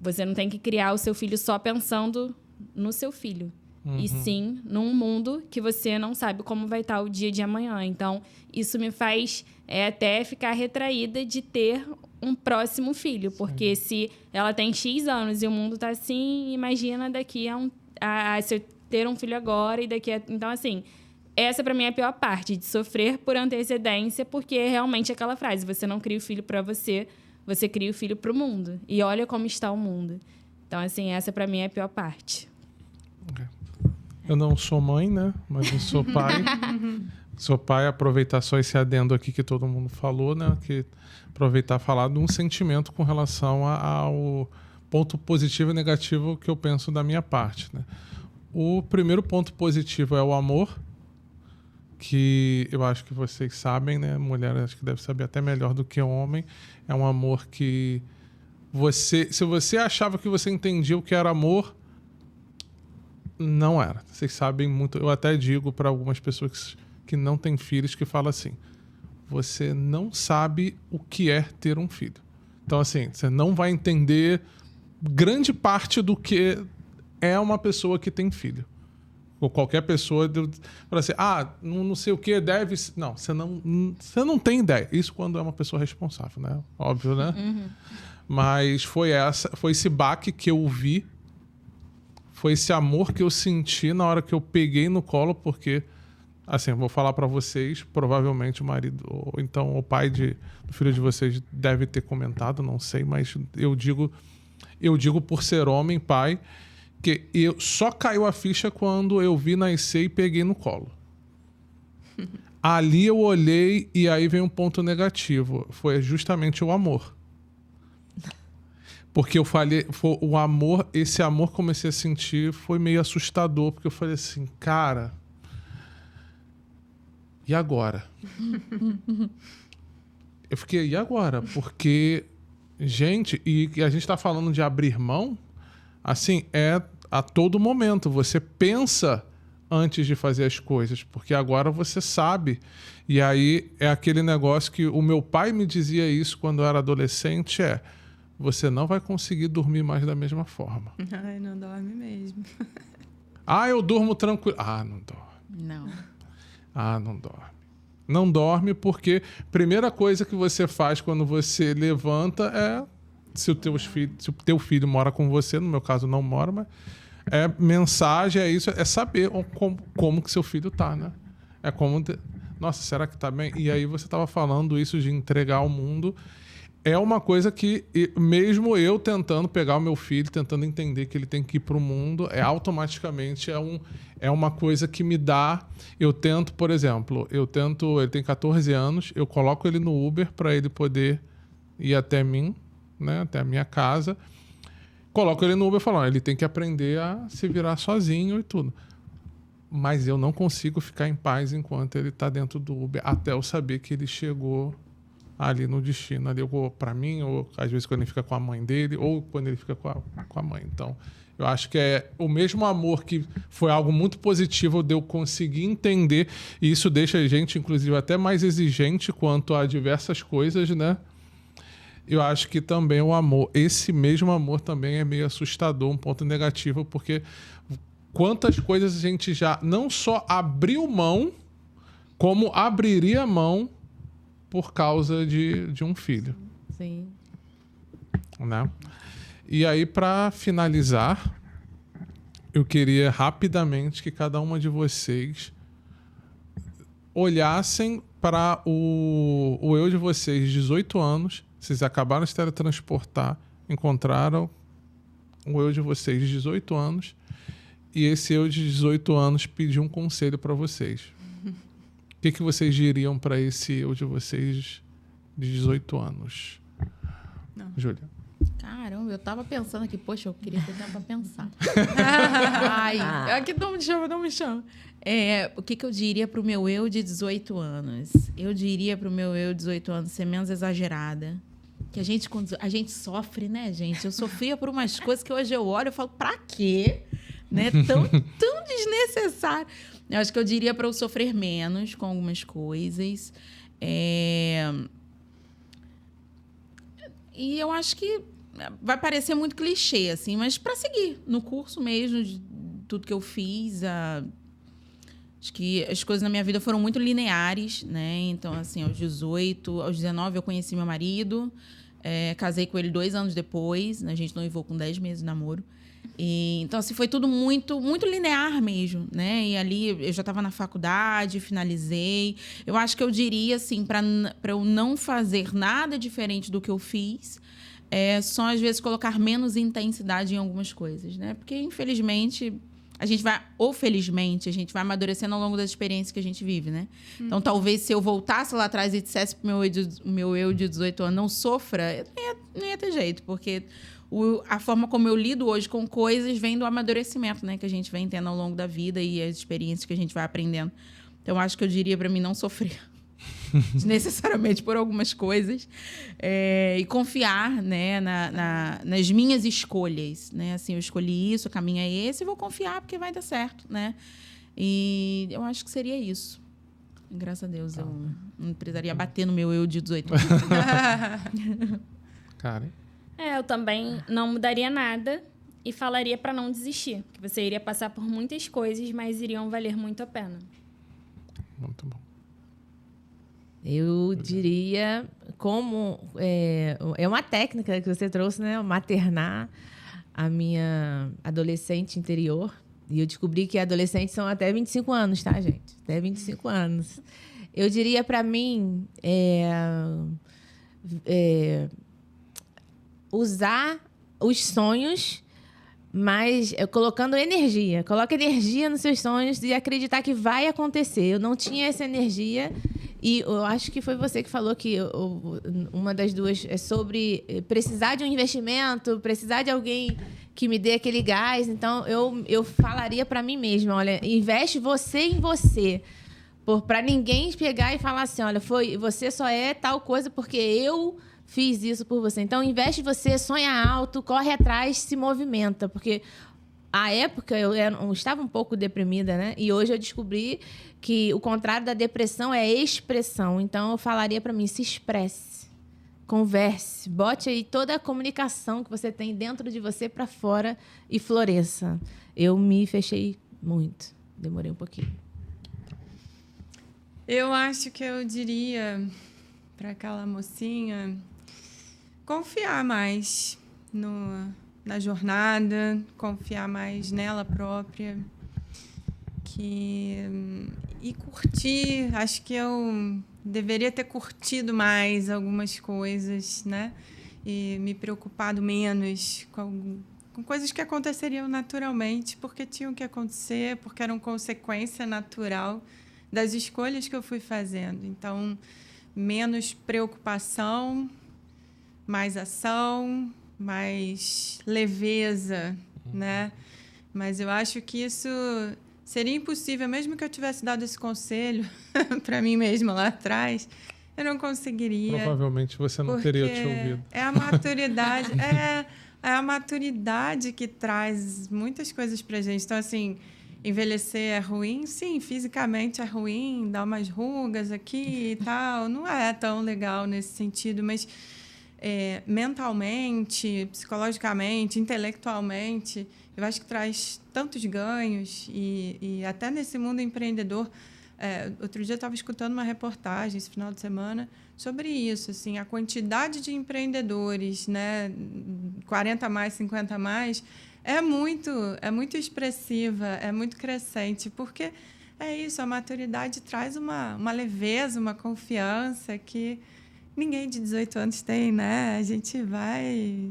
Speaker 4: Você não tem que criar o seu filho só pensando no seu filho. E sim num mundo que você não sabe como vai estar o dia de amanhã. Então, isso me faz até ficar retraída de ter um próximo filho. Porque se ela tem X anos e o mundo tá assim, imagina daqui se eu ter um filho agora e daqui a... Então, assim, essa pra mim é a pior parte, de sofrer por antecedência, porque é realmente aquela frase, você não cria o filho pra você, você cria o filho pro mundo. E olha como está o mundo. Então, assim, essa pra mim é a pior parte.
Speaker 1: Eu não sou mãe, né? Mas eu sou pai. Sou pai, aproveitar só esse adendo aqui que todo mundo falou, né? Que aproveitar e falar de um sentimento com relação ao ponto positivo e negativo que eu penso da minha parte, né? O primeiro ponto positivo é o amor, que eu acho que vocês sabem, né? Mulher acho que deve saber até melhor do que homem. É um amor que se você achava que você entendia o que era amor, não era. Vocês sabem muito. Eu até digo para algumas pessoas que não têm filhos, que falam assim: você não sabe o que é ter um filho. Então, assim, você não vai entender grande parte do que é uma pessoa que tem filho. Ou qualquer pessoa fala assim: não sei o que, deve... Não, você não tem ideia. Isso quando é uma pessoa responsável, né? Óbvio, né? Mas foi esse baque que eu vi, foi esse amor que eu senti na hora que eu peguei no colo, porque, assim, eu vou falar para vocês, provavelmente o marido, ou então o pai do filho de vocês deve ter comentado, não sei, mas eu digo por ser homem, pai, que só caiu a ficha quando eu vi nascer e peguei no colo. Ali eu olhei e aí vem um ponto negativo, foi justamente o amor. Porque eu falei, o amor, esse amor que eu comecei a sentir foi meio assustador, porque eu falei assim, cara, e agora? Eu fiquei, e agora? Porque, gente, e a gente tá falando de abrir mão, assim, é a todo momento. Você pensa antes de fazer as coisas, porque agora você sabe. E aí é aquele negócio que o meu pai me dizia isso quando eu era adolescente, você não vai conseguir dormir mais da mesma forma.
Speaker 3: Ai, não dorme mesmo.
Speaker 1: Eu durmo tranquilo. Não dorme.
Speaker 2: Não.
Speaker 1: Não dorme. Não dorme porque a primeira coisa que você faz quando você levanta se o teu filho mora com você, no meu caso não mora, mas mensagem, saber como que seu filho tá, né? Nossa, será que tá bem? E aí você tava falando isso de entregar ao mundo. É uma coisa que, mesmo eu tentando pegar o meu filho, tentando entender que ele tem que ir para o mundo, automaticamente é uma coisa que me dá... Eu tento, por exemplo, ele tem 14 anos, eu coloco ele no Uber para ele poder ir até mim, né, até a minha casa. Coloco ele no Uber falando, ele tem que aprender a se virar sozinho e tudo. Mas eu não consigo ficar em paz enquanto ele está dentro do Uber, até eu saber que ele chegou ali no destino, ali, ou para mim, ou às vezes quando ele fica com a mãe dele, ou quando ele fica com a mãe. Então, eu acho que é o mesmo amor que foi algo muito positivo de eu conseguir entender, e isso deixa a gente, inclusive, até mais exigente quanto a diversas coisas, né? Eu acho que também o amor, esse mesmo amor também é meio assustador, um ponto negativo, porque quantas coisas a gente já não só abriu mão, como abriria mão por causa de um filho.
Speaker 2: Sim.
Speaker 1: Né? E aí, para finalizar, eu queria rapidamente que cada uma de vocês olhassem para o eu de vocês, 18 anos, vocês acabaram de se teletransportar, encontraram o eu de vocês de 18 anos, e esse eu de 18 anos pediu um conselho para vocês. O que vocês diriam para esse eu de vocês de 18 anos?
Speaker 3: Não.
Speaker 1: Júlia.
Speaker 2: Caramba, eu tava pensando aqui, poxa, eu queria ter tempo pra pensar. Aqui não me chama. O que eu diria pro meu eu de 18 anos? Eu diria pro meu eu de 18 anos ser menos exagerada. Que a gente sofre, né, gente? Eu sofria por umas coisas que hoje eu olho e falo, pra quê? Né? Tão desnecessário. Eu acho que eu diria para eu sofrer menos com algumas coisas. E eu acho que vai parecer muito clichê, assim, mas para seguir no curso mesmo, tudo que eu fiz. Acho que as coisas na minha vida foram muito lineares, né? Então, assim, aos 18, aos 19 eu conheci meu marido. Casei com ele 2 anos depois. A gente noivou com 10 meses de namoro. Então, assim, foi tudo muito, muito linear mesmo, né? E ali eu já estava na faculdade, finalizei. Eu acho que eu diria, assim, para eu não fazer nada diferente do que eu fiz, só às vezes colocar menos intensidade em algumas coisas, né? Porque, infelizmente, a gente vai, ou felizmente, a gente vai amadurecendo ao longo das experiências que a gente vive, né? Então, talvez se eu voltasse lá atrás e dissesse pro meu eu de 18 anos, não sofra, não ia ter jeito, porque a forma como eu lido hoje com coisas vem do amadurecimento, né? Que a gente vem tendo ao longo da vida e as experiências que a gente vai aprendendo. Então, acho que eu diria para mim não sofrer necessariamente por algumas coisas e confiar, né, nas minhas escolhas, né? Assim, eu escolhi isso, o caminho é esse, e vou confiar porque vai dar certo, né? E eu acho que seria isso. Graças a Deus, eu não precisaria bater no meu eu de 18 anos.
Speaker 1: Karen?
Speaker 4: Eu também não mudaria nada e falaria para não desistir. Que você iria passar por muitas coisas, mas iriam valer muito a pena.
Speaker 1: Muito bom.
Speaker 5: Eu diria como... É uma técnica que você trouxe, né? Maternar a minha adolescente interior. E eu descobri que adolescentes são até 25 anos, tá, gente? Até 25 anos. Eu diria para mim... usar os sonhos, mas colocando energia. Coloca energia nos seus sonhos e acreditar que vai acontecer. Eu não tinha essa energia e eu acho que foi você que falou que uma das duas é sobre precisar de um investimento, precisar de alguém que me dê aquele gás. Então, eu falaria para mim mesma, olha, investe você em você. Para ninguém pegar e falar assim, olha, você só é tal coisa porque eu fiz isso por você. Então, investe em você, sonha alto, corre atrás, se movimenta. Porque, à época, eu estava um pouco deprimida, né? E hoje eu descobri que o contrário da depressão é expressão. Então, eu falaria para mim, se expresse, converse, bote aí toda a comunicação que você tem dentro de você para fora e floresça. Eu me fechei muito. Demorei um pouquinho.
Speaker 3: Eu acho que eu diria para aquela mocinha confiar mais na jornada, confiar mais nela própria e curtir. Acho que eu deveria ter curtido mais algumas coisas, né? E me preocupado menos com coisas que aconteceriam naturalmente, porque tinham que acontecer, porque eram consequência natural das escolhas que eu fui fazendo. Então, menos preocupação, mais ação, mais leveza, né? Mas eu acho que isso seria impossível, mesmo que eu tivesse dado esse conselho para mim mesma lá atrás, eu não conseguiria.
Speaker 1: Provavelmente você não teria te ouvido.
Speaker 3: É a maturidade, é a maturidade que traz muitas coisas pra gente. Então, assim, envelhecer é ruim? Sim, fisicamente é ruim, dá umas rugas aqui e tal. Não é tão legal nesse sentido, mas mentalmente, psicologicamente, intelectualmente, eu acho que traz tantos ganhos. E até nesse mundo empreendedor, outro dia eu estava escutando uma reportagem, esse final de semana, sobre isso, assim, a quantidade de empreendedores, né, 40 a mais, 50 a mais, é muito expressiva, é muito crescente, porque é isso, a maturidade traz uma leveza, uma confiança que ninguém de 18 anos tem, né? A gente vai,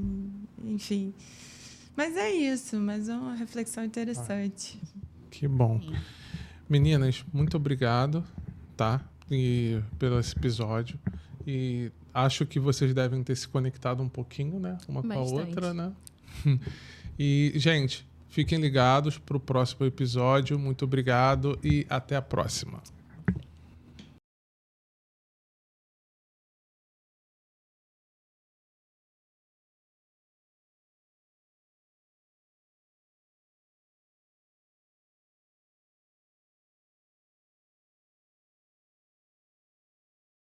Speaker 3: enfim. Mas é isso, mas é uma reflexão interessante.
Speaker 1: Que bom. Meninas, muito obrigado, tá? Pelo esse episódio. E acho que vocês devem ter se conectado um pouquinho, né? Uma com a outra, né? E, gente, fiquem ligados para o próximo episódio. Muito obrigado e até a próxima.